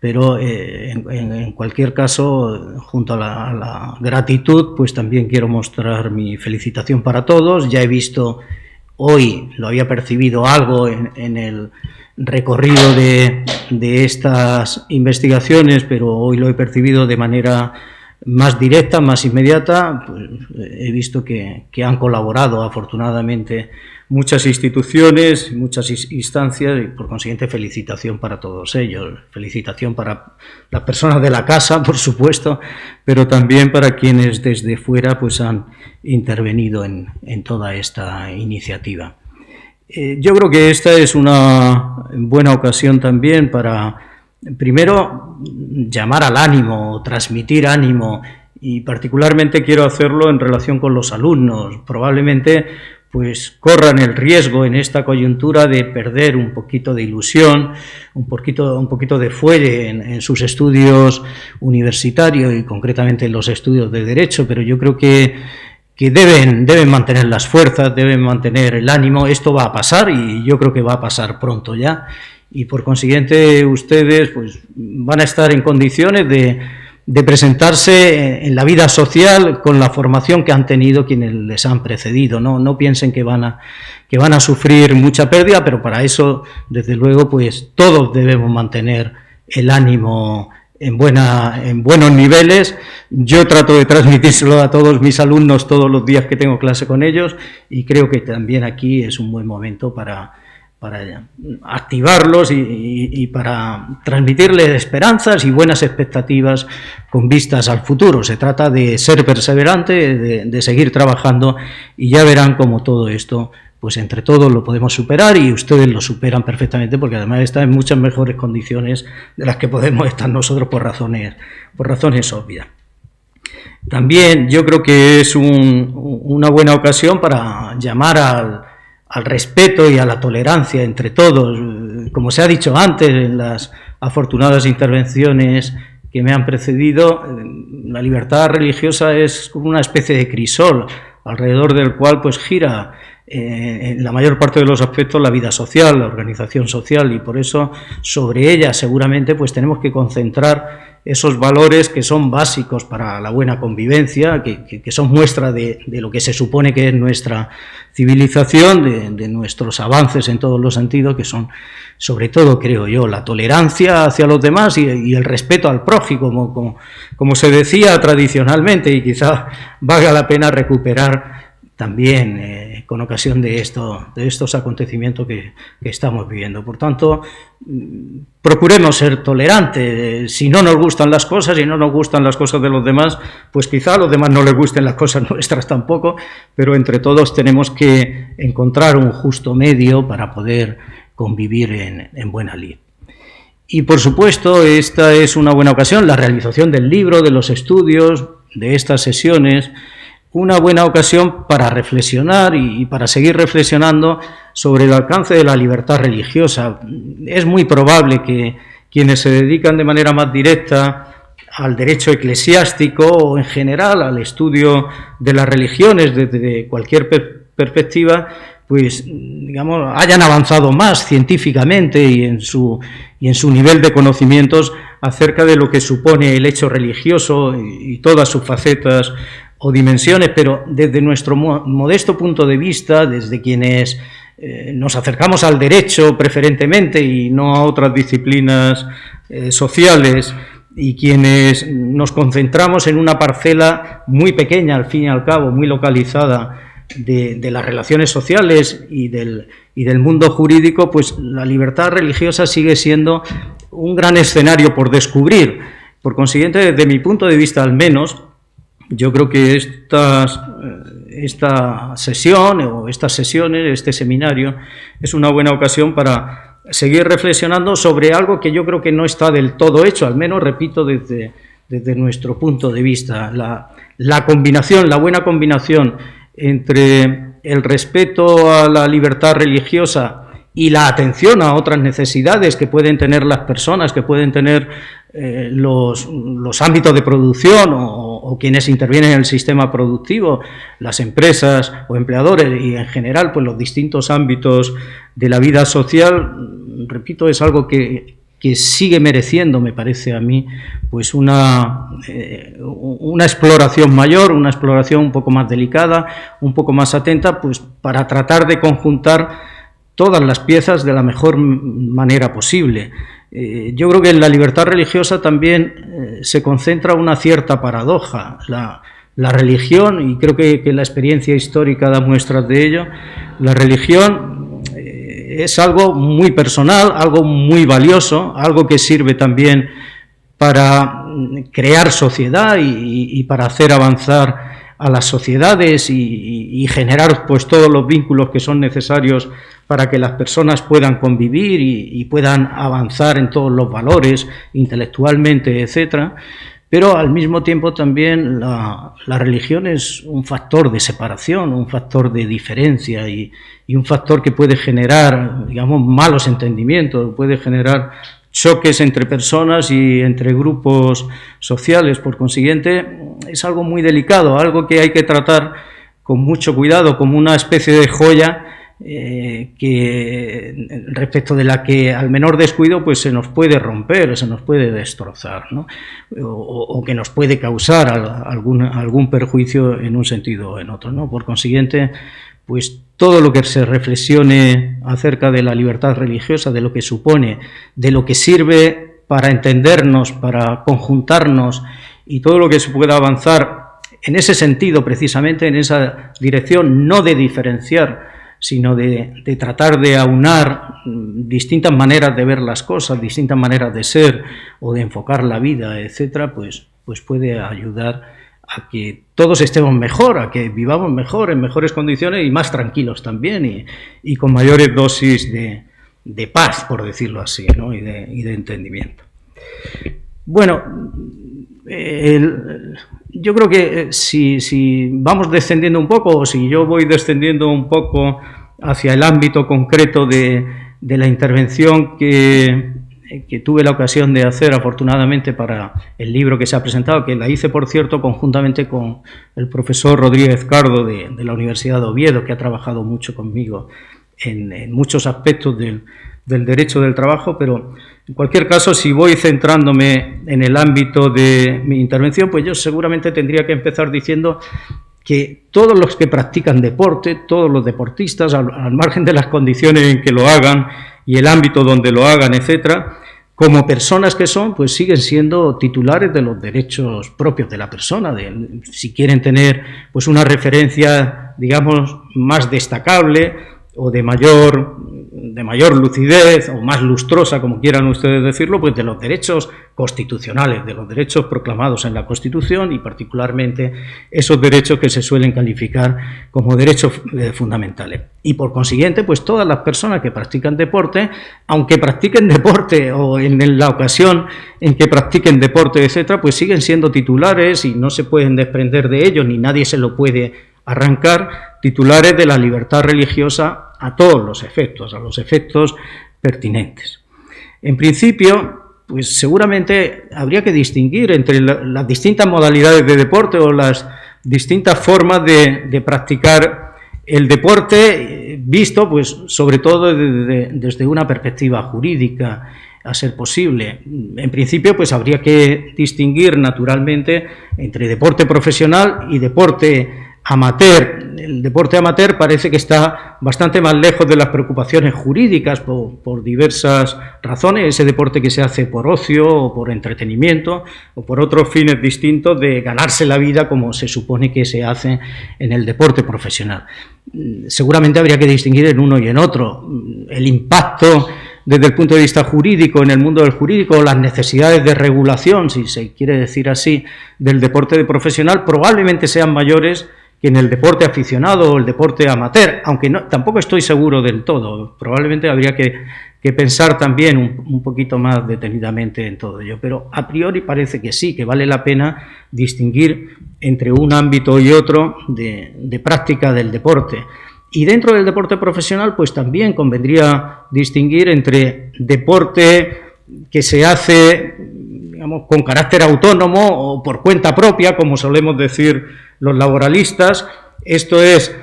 pero en cualquier caso, junto a la gratitud, pues también quiero mostrar mi felicitación para todos. Ya he visto hoy, lo había percibido algo en el recorrido de estas investigaciones, pero hoy lo he percibido de manera más directa, más inmediata. Pues he visto que han colaborado afortunadamente muchas instituciones, muchas instancias y por consiguiente felicitación para todos ellos. Felicitación para las personas de la casa, por supuesto, pero también para quienes desde fuera pues han intervenido en toda esta iniciativa. Yo creo que esta es una buena ocasión también para, primero, llamar al ánimo, transmitir ánimo, y particularmente quiero hacerlo en relación con los alumnos. Probablemente pues corran el riesgo en esta coyuntura de perder un poquito de ilusión, un poquito de fuelle en sus estudios universitarios y concretamente en los estudios de Derecho, pero yo creo que deben mantener las fuerzas, deben mantener el ánimo. Esto va a pasar y yo creo que va a pasar pronto ya, y por consiguiente ustedes pues van a estar en condiciones de presentarse en la vida social con la formación que han tenido quienes les han precedido. No piensen que van a sufrir mucha pérdida, pero para eso, desde luego, pues todos debemos mantener el ánimo en buenos niveles. Yo trato de transmitírselo a todos mis alumnos todos los días que tengo clase con ellos, y creo que también aquí es un buen momento para activarlos y para transmitirles esperanzas y buenas expectativas con vistas al futuro. Se trata de ser perseverante, de seguir trabajando, y ya verán cómo todo esto, pues entre todos lo podemos superar, y ustedes lo superan perfectamente, porque además están en muchas mejores condiciones de las que podemos estar nosotros por razones obvias. También yo creo que es una buena ocasión para llamar al respeto y a la tolerancia entre todos. Como se ha dicho antes en las afortunadas intervenciones que me han precedido, la libertad religiosa es como una especie de crisol alrededor del cual pues gira en la mayor parte de los aspectos la vida social, la organización social, y por eso sobre ella seguramente pues tenemos que concentrar esos valores que son básicos para la buena convivencia, que son muestra de lo que se supone que es nuestra civilización, de nuestros avances en todos los sentidos, que son sobre todo, creo yo, la tolerancia hacia los demás y el respeto al prójimo, como se decía tradicionalmente, y quizá valga la pena recuperar también con ocasión de estos acontecimientos que estamos viviendo. Por tanto, procuremos ser tolerantes. Si no nos gustan las cosas y no nos gustan las cosas de los demás, pues quizá a los demás no les gusten las cosas nuestras tampoco, pero entre todos tenemos que encontrar un justo medio para poder convivir en buena lid. Y por supuesto, esta es una buena ocasión, la realización del libro, de los estudios, de estas sesiones, una buena ocasión para reflexionar y para seguir reflexionando sobre el alcance de la libertad religiosa. Es muy probable que quienes se dedican de manera más directa al derecho eclesiástico o en general al estudio de las religiones desde cualquier perspectiva, pues digamos, hayan avanzado más científicamente y en su nivel de conocimientos acerca de lo que supone el hecho religioso y todas sus facetas o dimensiones, pero desde nuestro modesto punto de vista, desde quienes nos acercamos al derecho preferentemente y no a otras disciplinas sociales, y quienes nos concentramos en una parcela muy pequeña, al fin y al cabo, muy localizada, de las relaciones sociales y del mundo jurídico, pues la libertad religiosa sigue siendo un gran escenario por descubrir. Por consiguiente, desde mi punto de vista al menos, yo creo que esta sesión o estas sesiones, este seminario, es una buena ocasión para seguir reflexionando sobre algo que yo creo que no está del todo hecho, al menos, repito, desde nuestro punto de vista. La combinación, la buena combinación entre el respeto a la libertad religiosa y la atención a otras necesidades que pueden tener las personas, que pueden tener los ámbitos de producción o quienes intervienen en el sistema productivo, las empresas o empleadores y en general pues los distintos ámbitos de la vida social, repito, es algo que sigue mereciendo, me parece a mí, pues una exploración mayor, una exploración un poco más delicada, un poco más atenta, pues para tratar de conjuntar todas las piezas de la mejor manera posible. Yo creo que en la libertad religiosa también se concentra una cierta paradoja. La religión, y creo que la experiencia histórica da muestras de ello, la religión es algo muy personal, algo muy valioso, algo que sirve también para crear sociedad y para hacer avanzar a las sociedades y generar pues todos los vínculos que son necesarios para que las personas puedan convivir y puedan avanzar en todos los valores intelectualmente, etcétera. pero al mismo tiempo también la religión es un factor de separación, un factor de diferencia y un factor que puede generar, digamos, malos entendimientos, puede generar choques entre personas y entre grupos sociales. Por consiguiente, es algo muy delicado, algo que hay que tratar con mucho cuidado, como una especie de joya que respecto de la que al menor descuido pues se nos puede romper, se nos puede destrozar, ¿no? o que nos puede causar algún perjuicio en un sentido o en otro, ¿no? Por consiguiente, pues todo lo que se reflexione acerca de la libertad religiosa, de lo que supone, de lo que sirve para entendernos, para conjuntarnos, y todo lo que se pueda avanzar en ese sentido, precisamente en esa dirección, no de diferenciar, sino de tratar de aunar distintas maneras de ver las cosas, distintas maneras de ser o de enfocar la vida, etcétera, pues puede ayudar a que todos estemos mejor, a que vivamos mejor, en mejores condiciones y más tranquilos también, y con mayores dosis de paz, por decirlo así, ¿no? y de entendimiento. Bueno, yo creo que si vamos descendiendo un poco, o si yo voy descendiendo un poco hacia el ámbito concreto de la intervención que tuve la ocasión de hacer, afortunadamente, para el libro que se ha presentado, que la hice, por cierto, conjuntamente con el profesor Rodríguez Cardo de la Universidad de Oviedo, que ha trabajado mucho conmigo en muchos aspectos del derecho del trabajo, pero en cualquier caso, si voy centrándome en el ámbito de mi intervención, pues yo seguramente tendría que empezar diciendo que todos los que practican deporte, todos los deportistas, al margen de las condiciones en que lo hagan y el ámbito donde lo hagan, etcétera, como personas que son, pues siguen siendo titulares de los derechos propios de la persona. Si quieren tener pues una referencia, digamos, más destacable o de mayor lucidez o más lustrosa, como quieran ustedes decirlo, pues de los derechos constitucionales, de los derechos proclamados en la Constitución, y particularmente esos derechos que se suelen calificar como derechos fundamentales. Y por consiguiente, pues todas las personas que practican deporte, aunque practiquen deporte o en la ocasión en que practiquen deporte, etcétera, pues siguen siendo titulares y no se pueden desprender de ellos, ni nadie se lo puede arrancar, titulares de la libertad religiosa a todos los efectos, a los efectos pertinentes. En principio, pues seguramente habría que distinguir entre las distintas modalidades de deporte o las distintas formas de practicar el deporte, visto pues sobre todo desde una perspectiva jurídica, a ser posible. En principio, pues habría que distinguir naturalmente entre deporte profesional y deporte amateur. El deporte amateur parece que está bastante más lejos de las preocupaciones jurídicas por diversas razones, ese deporte que se hace por ocio o por entretenimiento o por otros fines distintos de ganarse la vida, como se supone que se hace en el deporte profesional. Seguramente habría que distinguir en uno y en otro. El impacto desde el punto de vista jurídico, en el mundo del jurídico, las necesidades de regulación, si se quiere decir así, del deporte profesional probablemente sean mayores que en el deporte aficionado o el deporte amateur, aunque tampoco estoy seguro del todo. Probablemente habría que pensar también un poquito más detenidamente en todo ello, pero a priori parece que sí, que vale la pena distinguir entre un ámbito y otro de práctica del deporte. Y dentro del deporte profesional, pues también convendría distinguir entre deporte que se hace, digamos, con carácter autónomo o por cuenta propia, como solemos decir los laboralistas, esto es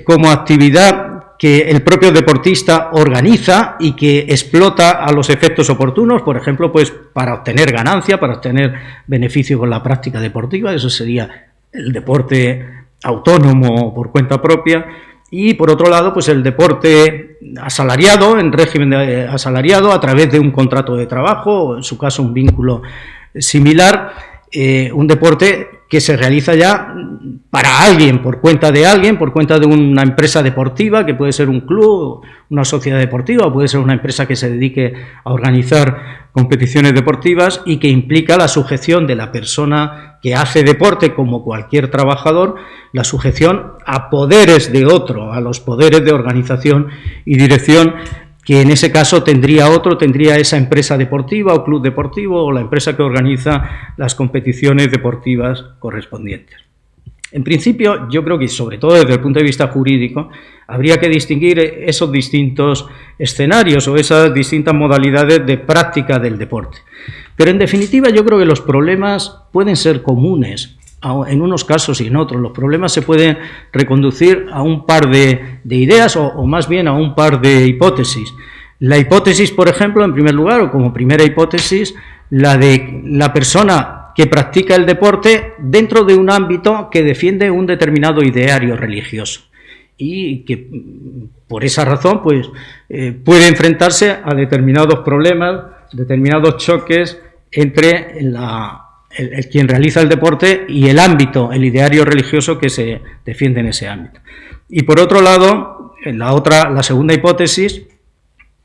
como actividad que el propio deportista organiza y que explota a los efectos oportunos, por ejemplo, pues para obtener ganancia, para obtener beneficio con la práctica deportiva. Eso sería el deporte autónomo por cuenta propia. Y por otro lado, pues el deporte asalariado, en régimen de asalariado, a través de un contrato de trabajo, o en su caso un vínculo similar, un deporte que se realiza ya para alguien, por cuenta de una empresa deportiva, que puede ser un club, una sociedad deportiva, o puede ser una empresa que se dedique a organizar competiciones deportivas y que implica la sujeción de la persona que hace deporte, como cualquier trabajador, la sujeción a poderes de otro, a los poderes de organización y dirección que en ese caso tendría esa empresa deportiva o club deportivo o la empresa que organiza las competiciones deportivas correspondientes. En principio, yo creo que, sobre todo desde el punto de vista jurídico, habría que distinguir esos distintos escenarios o esas distintas modalidades de práctica del deporte. Pero, en definitiva, yo creo que los problemas pueden ser comunes en unos casos y en otros. Los problemas se pueden reconducir a un par de ideas o más bien a un par de hipótesis. La hipótesis, por ejemplo, en primer lugar, o como primera hipótesis, la de la persona que practica el deporte dentro de un ámbito que defiende un determinado ideario religioso y que por esa razón pues, puede enfrentarse a determinados problemas, determinados choques entre el quien realiza el deporte y el ámbito, el ideario religioso que se defiende en ese ámbito. Y por otro lado, la segunda hipótesis,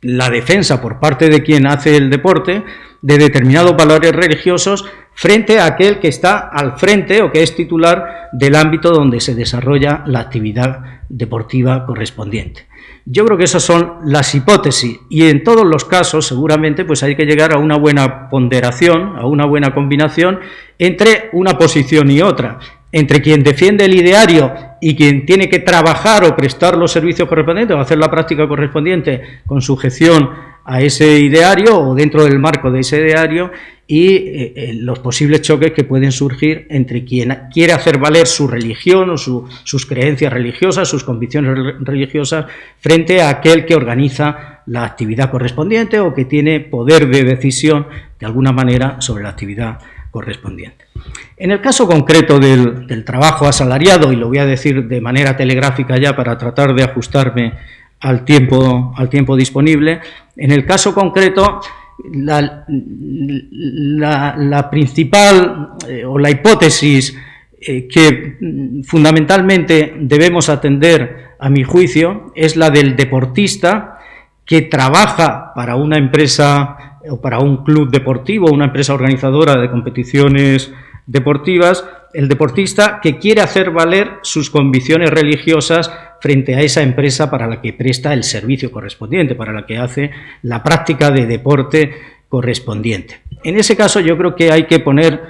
la defensa por parte de quien hace el deporte de determinados valores religiosos frente a aquel que está al frente o que es titular del ámbito donde se desarrolla la actividad deportiva correspondiente. Yo creo que esas son las hipótesis y en todos los casos seguramente pues hay que llegar a una buena ponderación, a una buena combinación entre una posición y otra, entre quien defiende el ideario y quien tiene que trabajar o prestar los servicios correspondientes o hacer la práctica correspondiente con sujeción a ese ideario o dentro del marco de ese ideario y los posibles choques que pueden surgir entre quien quiere hacer valer su religión o sus creencias religiosas, sus convicciones religiosas, frente a aquel que organiza la actividad correspondiente o que tiene poder de decisión de alguna manera sobre la actividad correspondiente. En el caso concreto del trabajo asalariado, y lo voy a decir de manera telegráfica ya para tratar de ajustarme al tiempo disponible, en el caso concreto la principal o la hipótesis que fundamentalmente debemos atender, a mi juicio, es la del deportista que trabaja para una empresa o para un club deportivo, una empresa organizadora de competiciones deportivas, el deportista que quiere hacer valer sus convicciones religiosas frente a esa empresa para la que presta el servicio correspondiente, para la que hace la práctica de deporte correspondiente. En ese caso yo creo que hay que poner,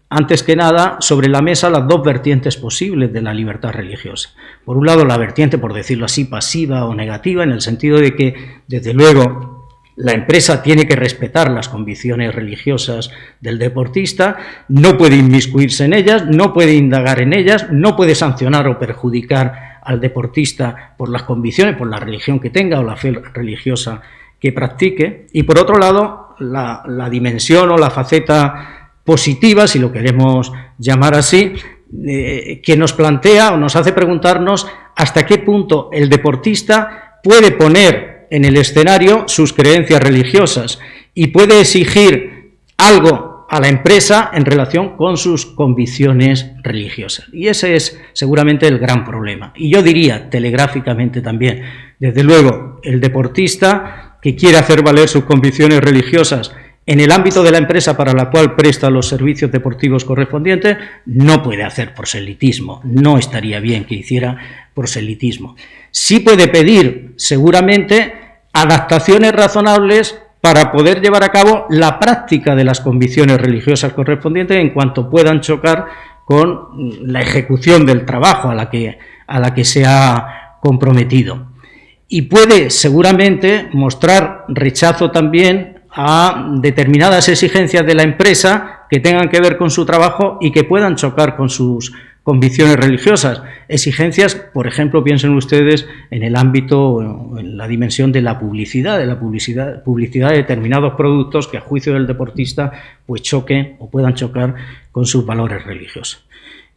antes que nada, sobre la mesa las dos vertientes posibles de la libertad religiosa. Por un lado, la vertiente, por decirlo así, pasiva o negativa, en el sentido de que, desde luego, la empresa tiene que respetar las convicciones religiosas del deportista, no puede inmiscuirse en ellas, no puede indagar en ellas, no puede sancionar o perjudicar al deportista por las convicciones, por la religión que tenga o la fe religiosa que practique. Y por otro lado, la dimensión o la faceta positiva, si lo queremos llamar así, que nos plantea o nos hace preguntarnos hasta qué punto el deportista puede poner en el escenario sus creencias religiosas y puede exigir algo a la empresa en relación con sus convicciones religiosas. Y ese es seguramente el gran problema. Y yo diría, telegráficamente también, desde luego, el deportista que quiere hacer valer sus convicciones religiosas en el ámbito de la empresa para la cual presta los servicios deportivos correspondientes, no puede hacer proselitismo, no estaría bien que hiciera proselitismo. Sí puede pedir, seguramente, adaptaciones razonables para poder llevar a cabo la práctica de las convicciones religiosas correspondientes en cuanto puedan chocar con la ejecución del trabajo a la que se ha comprometido. Y puede, seguramente, mostrar rechazo también a determinadas exigencias de la empresa que tengan que ver con su trabajo y que puedan chocar con sus convicciones religiosas. Exigencias, por ejemplo, piensen ustedes en el ámbito, en la dimensión de la publicidad de determinados productos que a juicio del deportista pues choquen o puedan chocar con sus valores religiosos.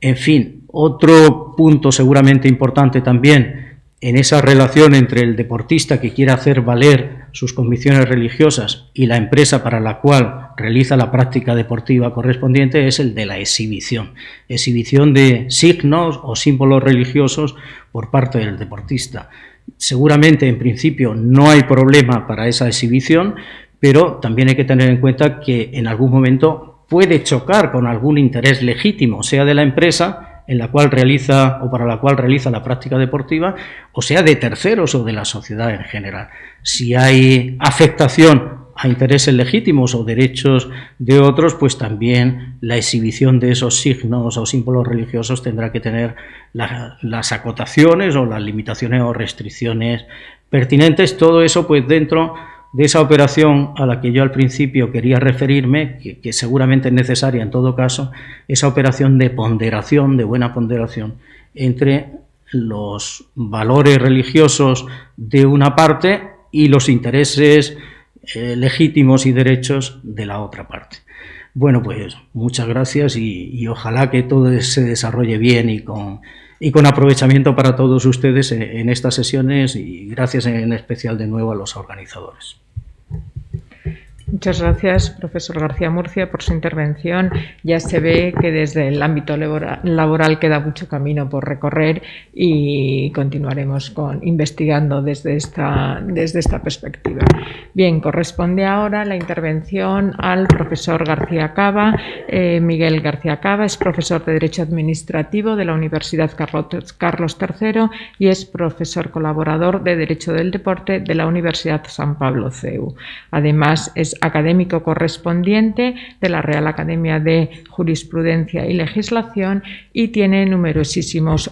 En fin, otro punto seguramente importante también en esa relación entre el deportista que quiere hacer valer sus convicciones religiosas y la empresa para la cual realiza la práctica deportiva correspondiente es el de la exhibición de signos o símbolos religiosos por parte del deportista. Seguramente, en principio, no hay problema para esa exhibición, pero también hay que tener en cuenta que en algún momento puede chocar con algún interés legítimo, sea de la empresa, en la cual realiza o para la cual realiza la práctica deportiva, o sea de terceros o de la sociedad en general. Si hay afectación a intereses legítimos o derechos de otros, pues también la exhibición de esos signos o símbolos religiosos tendrá que tener las acotaciones o las limitaciones o restricciones pertinentes. Todo eso pues dentro de esa operación a la que yo al principio quería referirme, que seguramente es necesaria en todo caso, esa operación de ponderación, de buena ponderación entre los valores religiosos de una parte y los intereses legítimos y derechos de la otra parte. Bueno, pues muchas gracias y ojalá que todo se desarrolle bien y con aprovechamiento para todos ustedes en estas sesiones, y gracias en especial de nuevo a los organizadores. Muchas gracias, profesor García Murcia, por su intervención. Ya se ve que desde el ámbito laboral queda mucho camino por recorrer y continuaremos investigando desde esta perspectiva. Bien, corresponde ahora la intervención al profesor García Cava. Miguel García Cava es profesor de Derecho Administrativo de la Universidad Carlos III y es profesor colaborador de Derecho del Deporte de la Universidad San Pablo CEU. Además, es académico correspondiente de la Real Academia de Jurisprudencia y Legislación y tiene numerosísimos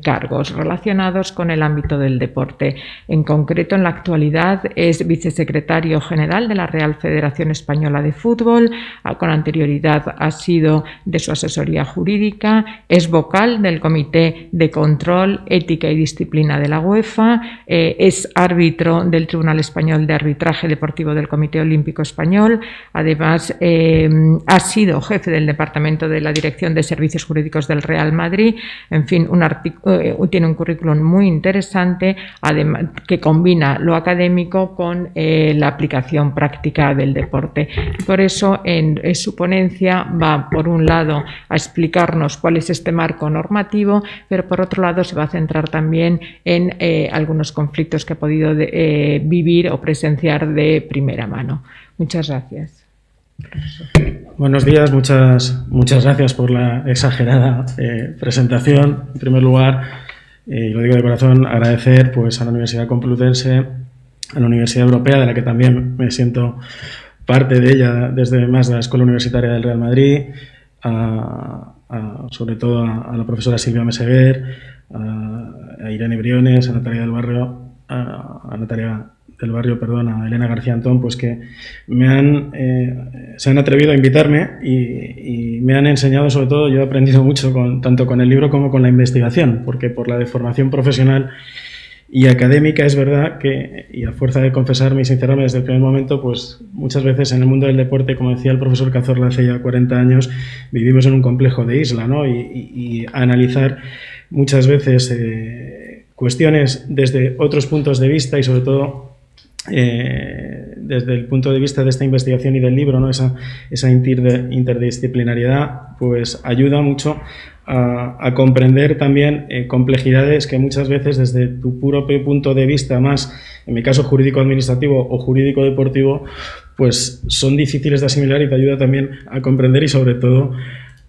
cargos relacionados con el ámbito del deporte. En concreto, en la actualidad es vicesecretario general de la Real Federación Española de Fútbol, con anterioridad ha sido de su asesoría jurídica, es vocal del Comité de Control, Ética y Disciplina de la UEFA, es árbitro del Tribunal Español de Arbitraje Deportivo del Comité Olímpico Español. Además, ha sido jefe del Departamento de la Dirección de Servicios Jurídicos del Real Madrid. En fin, tiene un currículum muy interesante, además, que combina lo académico con la aplicación práctica del deporte. Por eso, en su ponencia va, por un lado, a explicarnos cuál es este marco normativo, pero por otro lado se va a centrar también en algunos conflictos que ha podido vivir o presenciar de primera mano. Muchas gracias. Buenos días, muchas gracias por la exagerada presentación. En primer lugar, y lo digo de corazón, agradecer pues a la Universidad Complutense, a la Universidad Europea, de la que también me siento parte de ella desde más de la Escuela Universitaria del Real Madrid, sobre todo a la profesora Silvia Meseguer, a Irene Briones, a Natalia del Barrio, a Elena García Antón, pues que se han atrevido a invitarme y me han enseñado, sobre todo, yo he aprendido mucho tanto con el libro como con la investigación, porque por la de formación profesional y académica es verdad que, y a fuerza de confesarme y sincerarme desde el primer momento, pues muchas veces en el mundo del deporte, como decía el profesor Cazorla hace ya 40 años, vivimos en un complejo de isla, ¿no? Y analizar muchas veces cuestiones desde otros puntos de vista y sobre todo desde el punto de vista de esta investigación y del libro, ¿no? Esa interdisciplinariedad pues ayuda mucho a comprender también complejidades que muchas veces desde tu puro punto de vista, más en mi caso jurídico-administrativo o jurídico-deportivo, pues son difíciles de asimilar, y te ayuda también a comprender y sobre todo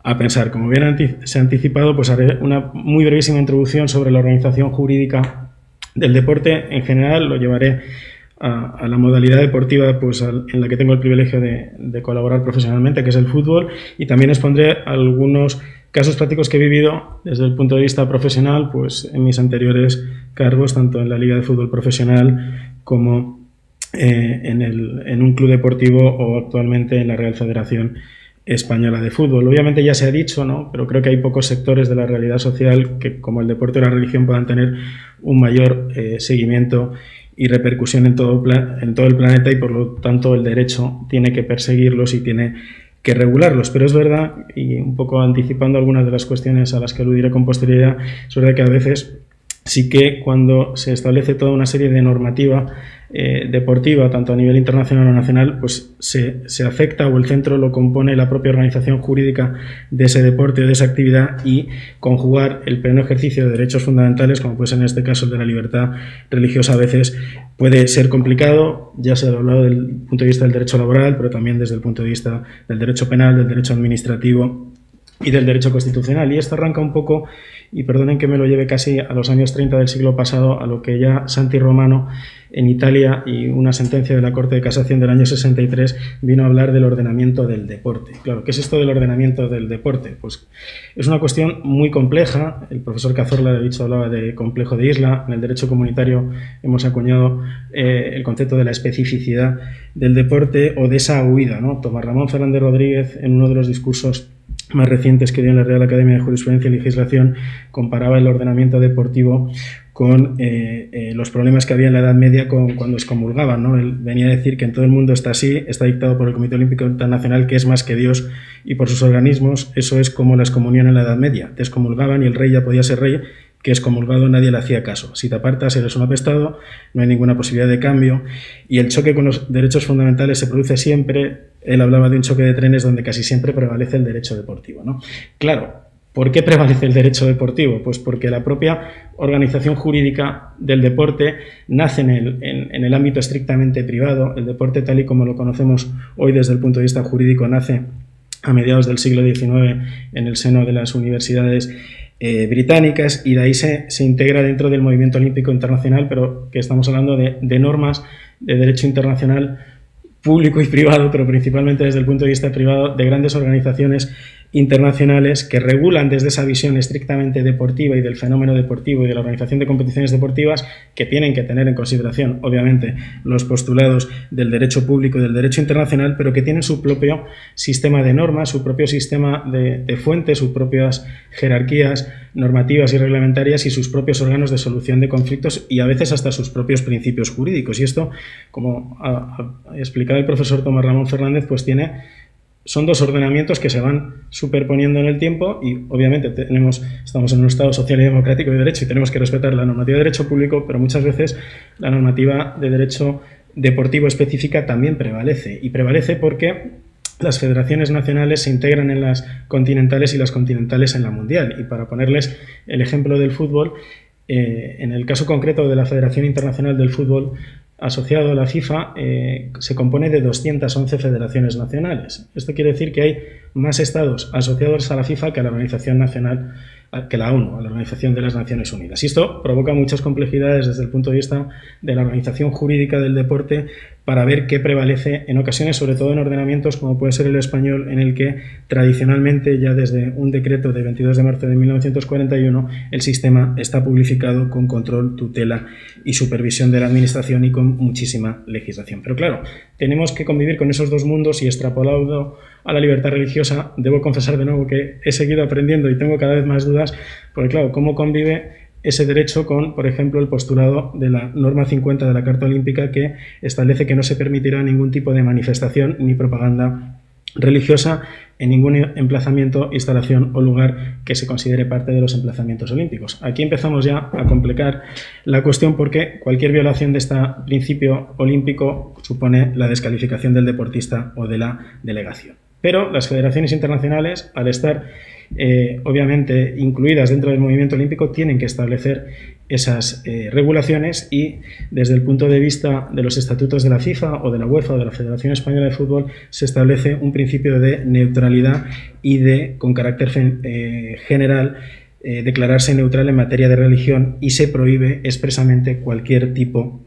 a pensar. Como bien se ha anticipado, pues haré una muy brevísima introducción sobre la organización jurídica del deporte. En general lo llevaré a la modalidad deportiva pues en la que tengo el privilegio de colaborar profesionalmente, que es el fútbol, y también expondré algunos casos prácticos que he vivido desde el punto de vista profesional pues en mis anteriores cargos, tanto en la Liga de Fútbol Profesional como en un club deportivo o actualmente en la Real Federación Española de Fútbol. Obviamente ya se ha dicho, ¿no? Pero creo que hay pocos sectores de la realidad social que, como el deporte o la religión, puedan tener un mayor seguimiento y repercusión en todo el planeta, y por lo tanto el derecho tiene que perseguirlos y tiene que regularlos. Pero es verdad, y un poco anticipando algunas de las cuestiones a las que aludiré con posterioridad, es verdad que a veces sí que cuando se establece toda una serie de normativa deportiva, tanto a nivel internacional o nacional, pues se afecta, o el centro lo compone la propia organización jurídica de ese deporte o de esa actividad, y conjugar el pleno ejercicio de derechos fundamentales, como puede ser en este caso el de la libertad religiosa, a veces puede ser complicado. Ya se ha hablado del punto de vista del derecho laboral, pero también desde el punto de vista del derecho penal, del derecho administrativo y del derecho constitucional. Y esto arranca un poco, y perdonen que me lo lleve casi a los años 30 del siglo pasado, a lo que ya Santi Romano en Italia y una sentencia de la Corte de Casación del año 63 vino a hablar del ordenamiento del deporte. Claro, ¿qué es esto del ordenamiento del deporte? Pues es una cuestión muy compleja. El profesor Cazorla, de dicho, hablaba de complejo de isla. En el derecho comunitario hemos acuñado el concepto de la especificidad del deporte o de esa huida, ¿no? Tomás Ramón Fernández Rodríguez, en uno de los discursos más recientes que dio en la Real Academia de Jurisprudencia y Legislación, comparaba el ordenamiento deportivo con los problemas que había en la Edad Media cuando excomulgaban, ¿no? Él venía a decir que en todo el mundo está así, está dictado por el Comité Olímpico Internacional, que es más que Dios y por sus organismos. Eso es como la excomunión en la Edad Media. Te excomulgaban y el rey ya podía ser rey, que excomulgado nadie le hacía caso. Si te apartas eres un apestado, no hay ninguna posibilidad de cambio, y el choque con los derechos fundamentales se produce siempre. Él hablaba de un choque de trenes donde casi siempre prevalece el derecho deportivo, ¿no? Claro, ¿por qué prevalece el derecho deportivo? Pues porque la propia organización jurídica del deporte nace en el ámbito estrictamente privado. El deporte, tal y como lo conocemos hoy desde el punto de vista jurídico, nace a mediados del siglo XIX en el seno de las universidades británicas, y de ahí se integra dentro del movimiento olímpico internacional, pero que estamos hablando de normas de derecho internacional público y privado, pero principalmente desde el punto de vista privado, de grandes organizaciones internacionales que regulan desde esa visión estrictamente deportiva y del fenómeno deportivo y de la organización de competiciones deportivas, que tienen que tener en consideración, obviamente, los postulados del derecho público y del derecho internacional, pero que tienen su propio sistema de normas, su propio sistema de fuentes, sus propias jerarquías normativas y reglamentarias y sus propios órganos de solución de conflictos y a veces hasta sus propios principios jurídicos. Y esto, como ha explicado el profesor Tomás Ramón Fernández, pues son dos ordenamientos que se van superponiendo en el tiempo y obviamente estamos en un Estado social y democrático de derecho y tenemos que respetar la normativa de derecho público, pero muchas veces la normativa de derecho deportivo específica también prevalece, y prevalece porque las federaciones nacionales se integran en las continentales y las continentales en la mundial. Y para ponerles el ejemplo del fútbol, en el caso concreto de la Federación Internacional del Fútbol, asociado a la FIFA, se compone de 211 federaciones nacionales. Esto quiere decir que hay más estados asociados a la FIFA que a la organización nacional, que la ONU, a la Organización de las Naciones Unidas. Y esto provoca muchas complejidades desde el punto de vista de la organización jurídica del deporte para ver qué prevalece en ocasiones, sobre todo en ordenamientos como puede ser el español, en el que tradicionalmente, ya desde un decreto de 22 de marzo de 1941, el sistema está publificado con control, tutela y supervisión de la administración y con muchísima legislación. Pero claro, tenemos que convivir con esos dos mundos, y extrapolado a la libertad religiosa, debo confesar de nuevo que he seguido aprendiendo y tengo cada vez más dudas, porque claro, ¿cómo convive ese derecho con, por ejemplo, el postulado de la norma 50 de la Carta Olímpica, que establece que no se permitirá ningún tipo de manifestación ni propaganda religiosa en ningún emplazamiento, instalación o lugar que se considere parte de los emplazamientos olímpicos? Aquí empezamos ya a complicar la cuestión, porque cualquier violación de este principio olímpico supone la descalificación del deportista o de la delegación. Pero las federaciones internacionales, al estar obviamente incluidas dentro del movimiento olímpico, tienen que establecer esas regulaciones, y desde el punto de vista de los estatutos de la FIFA o de la UEFA o de la Federación Española de Fútbol se establece un principio de neutralidad y de, con carácter general, declararse neutral en materia de religión, y se prohíbe expresamente cualquier tipo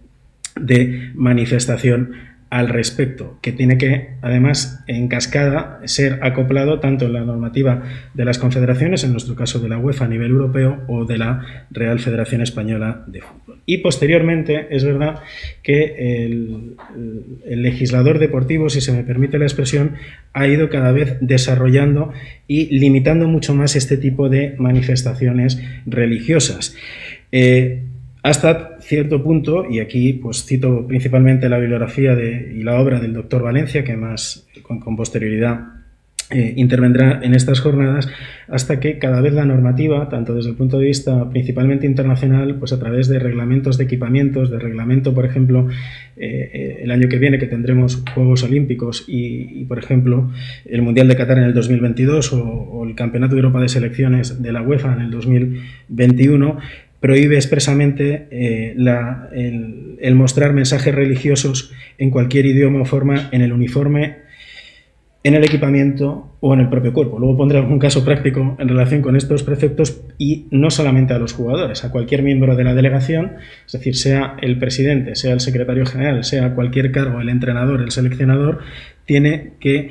de manifestación al respecto, que tiene que, además, en cascada, ser acoplado tanto en la normativa de las confederaciones, en nuestro caso de la UEFA a nivel europeo, o de la Real Federación Española de Fútbol. Y posteriormente, es verdad que el legislador deportivo, si se me permite la expresión, ha ido cada vez desarrollando y limitando mucho más este tipo de manifestaciones religiosas. Hasta cierto punto, y aquí pues cito principalmente la bibliografía y la obra del doctor Valencia, que más con posterioridad intervendrá en estas jornadas, hasta que cada vez la normativa, tanto desde el punto de vista principalmente internacional, pues a través de reglamentos de equipamientos, de reglamento, por ejemplo, el año que viene, que tendremos Juegos Olímpicos y por ejemplo, el Mundial de Qatar en el 2022 o el Campeonato de Europa de Selecciones de la UEFA en el 2021, prohíbe expresamente el mostrar mensajes religiosos en cualquier idioma o forma en el uniforme en el equipamiento o en el propio cuerpo. Luego pondré algún caso práctico en relación con estos preceptos y no solamente a los jugadores, a cualquier miembro de la delegación, es decir, sea el presidente, sea el secretario general, sea cualquier cargo, el entrenador, el seleccionador, tiene que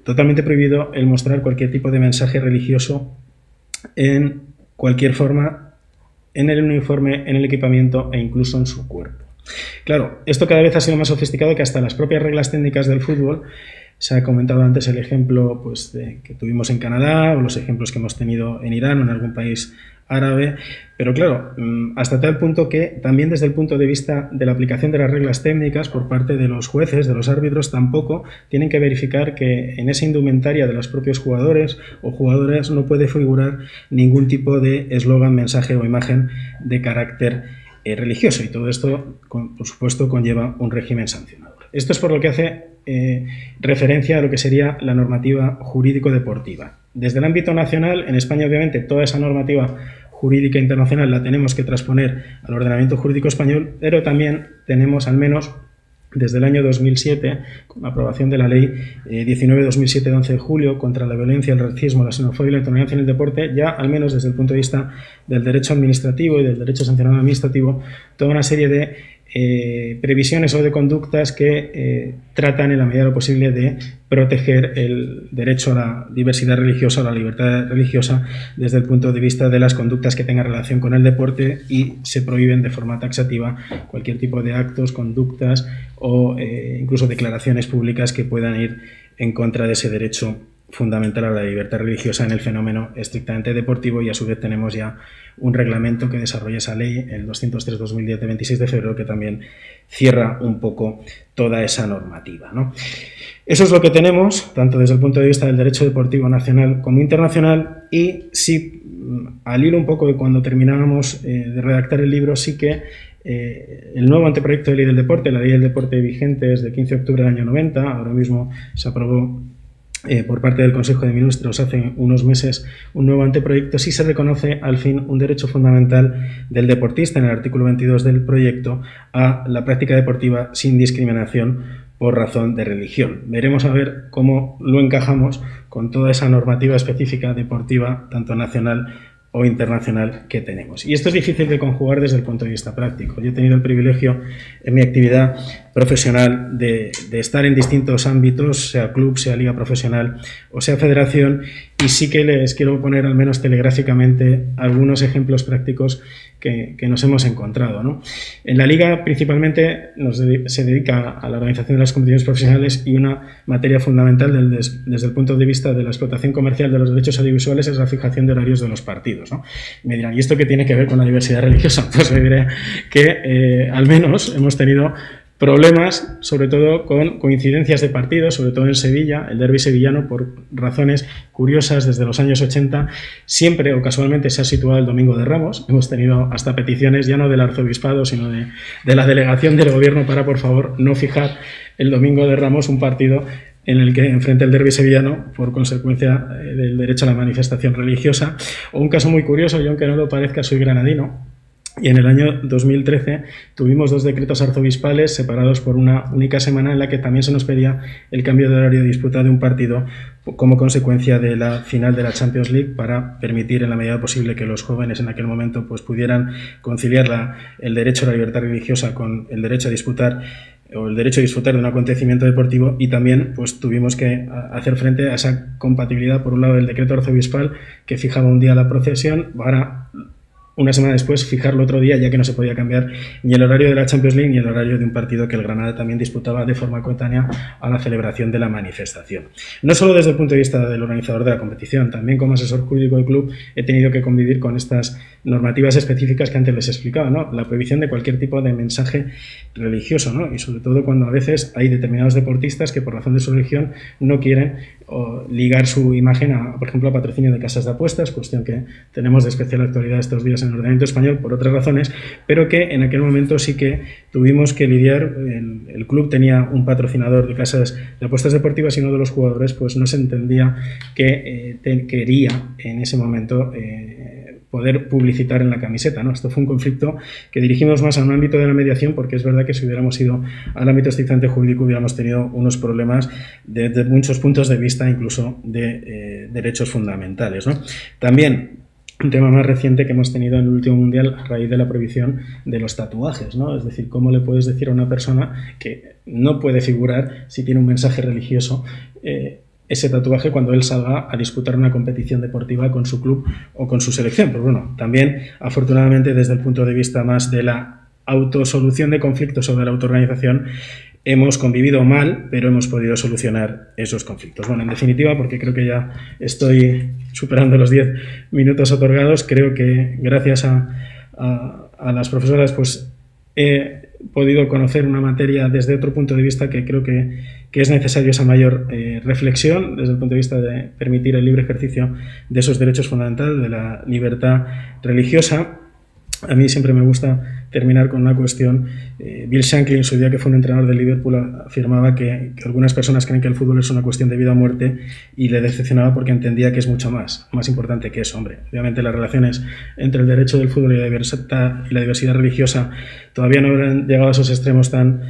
totalmente prohibido el mostrar cualquier tipo de mensaje religioso en cualquier forma, en el uniforme, en el equipamiento e incluso en su cuerpo. Claro, esto cada vez ha sido más sofisticado que hasta las propias reglas técnicas del fútbol. Se ha comentado antes el ejemplo pues, que tuvimos en Canadá o los ejemplos que hemos tenido en Irán o en algún país árabe, pero claro, hasta tal punto que también desde el punto de vista de la aplicación de las reglas técnicas por parte de los jueces, de los árbitros, tampoco tienen que verificar que en esa indumentaria de los propios jugadores o jugadoras no puede figurar ningún tipo de eslogan, mensaje o imagen de carácter religioso, y todo esto, por supuesto, conlleva un régimen sancionador. Esto es por lo que hace referencia a lo que sería la normativa jurídico-deportiva. Desde el ámbito nacional, en España obviamente toda esa normativa jurídica internacional la tenemos que transponer al ordenamiento jurídico español, pero también tenemos al menos desde el año 2007, con la aprobación de la Ley 19/2007 de 11 de julio contra la violencia, el racismo, la xenofobia y la intolerancia en el deporte, ya al menos desde el punto de vista del derecho administrativo y del derecho sancionado administrativo, toda una serie de previsiones o de conductas que tratan en la medida de lo posible de proteger el derecho a la diversidad religiosa, a la libertad religiosa, desde el punto de vista de las conductas que tengan relación con el deporte, y se prohíben de forma taxativa cualquier tipo de actos, conductas o incluso declaraciones públicas que puedan ir en contra de ese derecho fundamental a la libertad religiosa en el fenómeno estrictamente deportivo. Y a su vez tenemos ya un reglamento que desarrolla esa ley, el 203/2010 de 26 de febrero, que también cierra un poco toda esa normativa, ¿no? Eso es lo que tenemos, tanto desde el punto de vista del derecho deportivo nacional como internacional, y sí, al hilo un poco de cuando terminábamos de redactar el libro, sí que el nuevo anteproyecto de ley del deporte, la ley del deporte vigente es del 15 de octubre del año 90, ahora mismo se aprobó por parte del Consejo de Ministros hace unos meses un nuevo anteproyecto, sí se reconoce al fin un derecho fundamental del deportista en el artículo 22 del proyecto a la práctica deportiva sin discriminación por razón de religión. Veremos a ver cómo lo encajamos con toda esa normativa específica deportiva, tanto nacional o internacional, que tenemos. Y esto es difícil de conjugar desde el punto de vista práctico. Yo he tenido el privilegio en mi actividad profesional de estar en distintos ámbitos, sea club, sea liga profesional o sea federación, y sí que les quiero poner al menos telegráficamente algunos ejemplos prácticos que nos hemos encontrado, ¿no? En la liga principalmente se dedica a la organización de las competiciones profesionales, y una materia fundamental desde el punto de vista de la explotación comercial de los derechos audiovisuales es la fijación de horarios de los partidos, ¿no? Me dirán, ¿y esto qué tiene que ver con la diversidad religiosa? Pues le diré que al menos hemos tenido problemas, sobre todo con coincidencias de partidos, sobre todo en Sevilla, el derbi sevillano, por razones curiosas, desde los años 80, siempre o casualmente se ha situado el Domingo de Ramos. Hemos tenido hasta peticiones, ya no del arzobispado, sino de la delegación del gobierno, para, por favor, no fijar el Domingo de Ramos un partido en el que enfrente el derbi sevillano por consecuencia del derecho a la manifestación religiosa. O un caso muy curioso, yo aunque no lo parezca, soy granadino, y en el año 2013 tuvimos 2 decretos arzobispales separados por una única semana, en la que también se nos pedía el cambio de horario de disputa de un partido como consecuencia de la final de la Champions League, para permitir en la medida posible que los jóvenes en aquel momento pues pudieran conciliar el derecho a la libertad religiosa con el derecho a disputar o el derecho a disfrutar de un acontecimiento deportivo. Y también pues tuvimos que hacer frente a esa compatibilidad, por un lado, del decreto arzobispal que fijaba un día la procesión, para una semana después fijarlo otro día, ya que no se podía cambiar ni el horario de la Champions League ni el horario de un partido que el Granada también disputaba de forma coetánea a la celebración de la manifestación. No solo desde el punto de vista del organizador de la competición, también como asesor jurídico del club he tenido que convivir con estas normativas específicas que antes les explicaba, ¿no? La prohibición de cualquier tipo de mensaje religioso, ¿no? Y sobre todo cuando a veces hay determinados deportistas que por razón de su religión no quieren ligar su imagen a, por ejemplo, a patrocinio de casas de apuestas, cuestión que tenemos de especial actualidad estos días en el ordenamiento español por otras razones, pero que en aquel momento sí que tuvimos que lidiar. El club tenía un patrocinador de casas de apuestas deportivas y uno de los jugadores pues no se entendía que quería en ese momento poder publicitar en la camiseta, ¿no? Esto fue un conflicto que dirigimos más a un ámbito de la mediación, porque es verdad que si hubiéramos ido al ámbito estrictamente jurídico hubiéramos tenido unos problemas desde muchos puntos de vista, incluso de derechos fundamentales, ¿no? También un tema más reciente que hemos tenido en el último mundial a raíz de la prohibición de los tatuajes, ¿no? Es decir, cómo le puedes decir a una persona que no puede figurar si tiene un mensaje religioso ese tatuaje cuando él salga a disputar una competición deportiva con su club o con su selección. Pero bueno, también afortunadamente desde el punto de vista más de la autosolución de conflictos o de la autoorganización hemos convivido mal, pero hemos podido solucionar esos conflictos. Bueno, en definitiva, porque creo que ya estoy superando los 10 minutos otorgados, creo que gracias a las profesoras pues he podido conocer una materia desde otro punto de vista que creo que es necesario esa mayor reflexión desde el punto de vista de permitir el libre ejercicio de esos derechos fundamentales, de la libertad religiosa. A mí siempre me gusta terminar con una cuestión. Bill Shankly, en su día que fue un entrenador del Liverpool, afirmaba que algunas personas creen que el fútbol es una cuestión de vida o muerte y le decepcionaba porque entendía que es mucho más importante que eso. Hombre, obviamente las relaciones entre el derecho del fútbol y la diversidad religiosa todavía no habrán llegado a esos extremos tan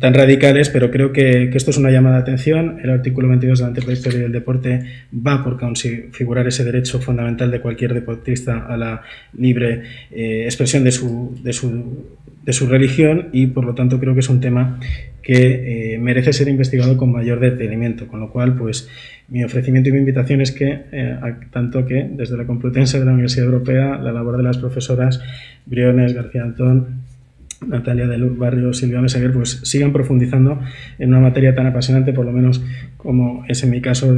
radicales, pero creo que esto es una llamada de atención. El artículo 22 del anteproyecto de ley del deporte va por configurar ese derecho fundamental de cualquier deportista a la libre expresión de su religión y por lo tanto creo que es un tema que merece ser investigado con mayor detenimiento, con lo cual pues mi ofrecimiento y mi invitación es que tanto que desde la Complutense de la Universidad Europea la labor de las profesoras Briones, García Antón, Natalia del Barrio, Silvia Meseguer, pues sigan profundizando en una materia tan apasionante, por lo menos como es en mi caso,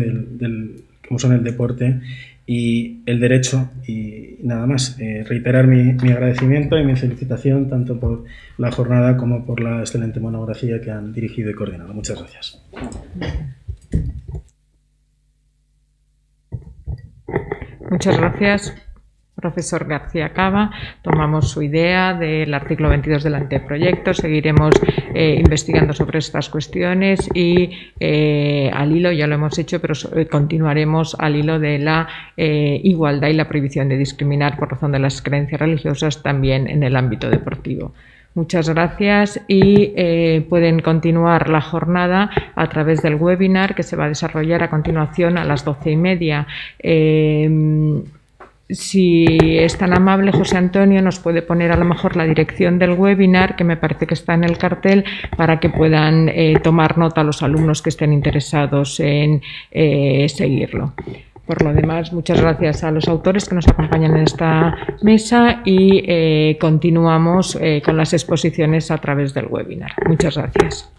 como son el deporte y el derecho. Y nada más, reiterar mi agradecimiento y mi felicitación tanto por la jornada como por la excelente monografía que han dirigido y coordinado. Muchas gracias. Muchas gracias, profesor García Cava. Tomamos su idea del artículo 22 del anteproyecto, seguiremos investigando sobre estas cuestiones y al hilo, ya lo hemos hecho, pero continuaremos al hilo de la igualdad y la prohibición de discriminar por razón de las creencias religiosas también en el ámbito deportivo. Muchas gracias y pueden continuar la jornada a través del webinar que se va a desarrollar a continuación a las 12:30. Si es tan amable, José Antonio, nos puede poner a lo mejor la dirección del webinar, que me parece que está en el cartel, para que puedan tomar nota los alumnos que estén interesados en seguirlo. Por lo demás, muchas gracias a los autores que nos acompañan en esta mesa y continuamos con las exposiciones a través del webinar. Muchas gracias.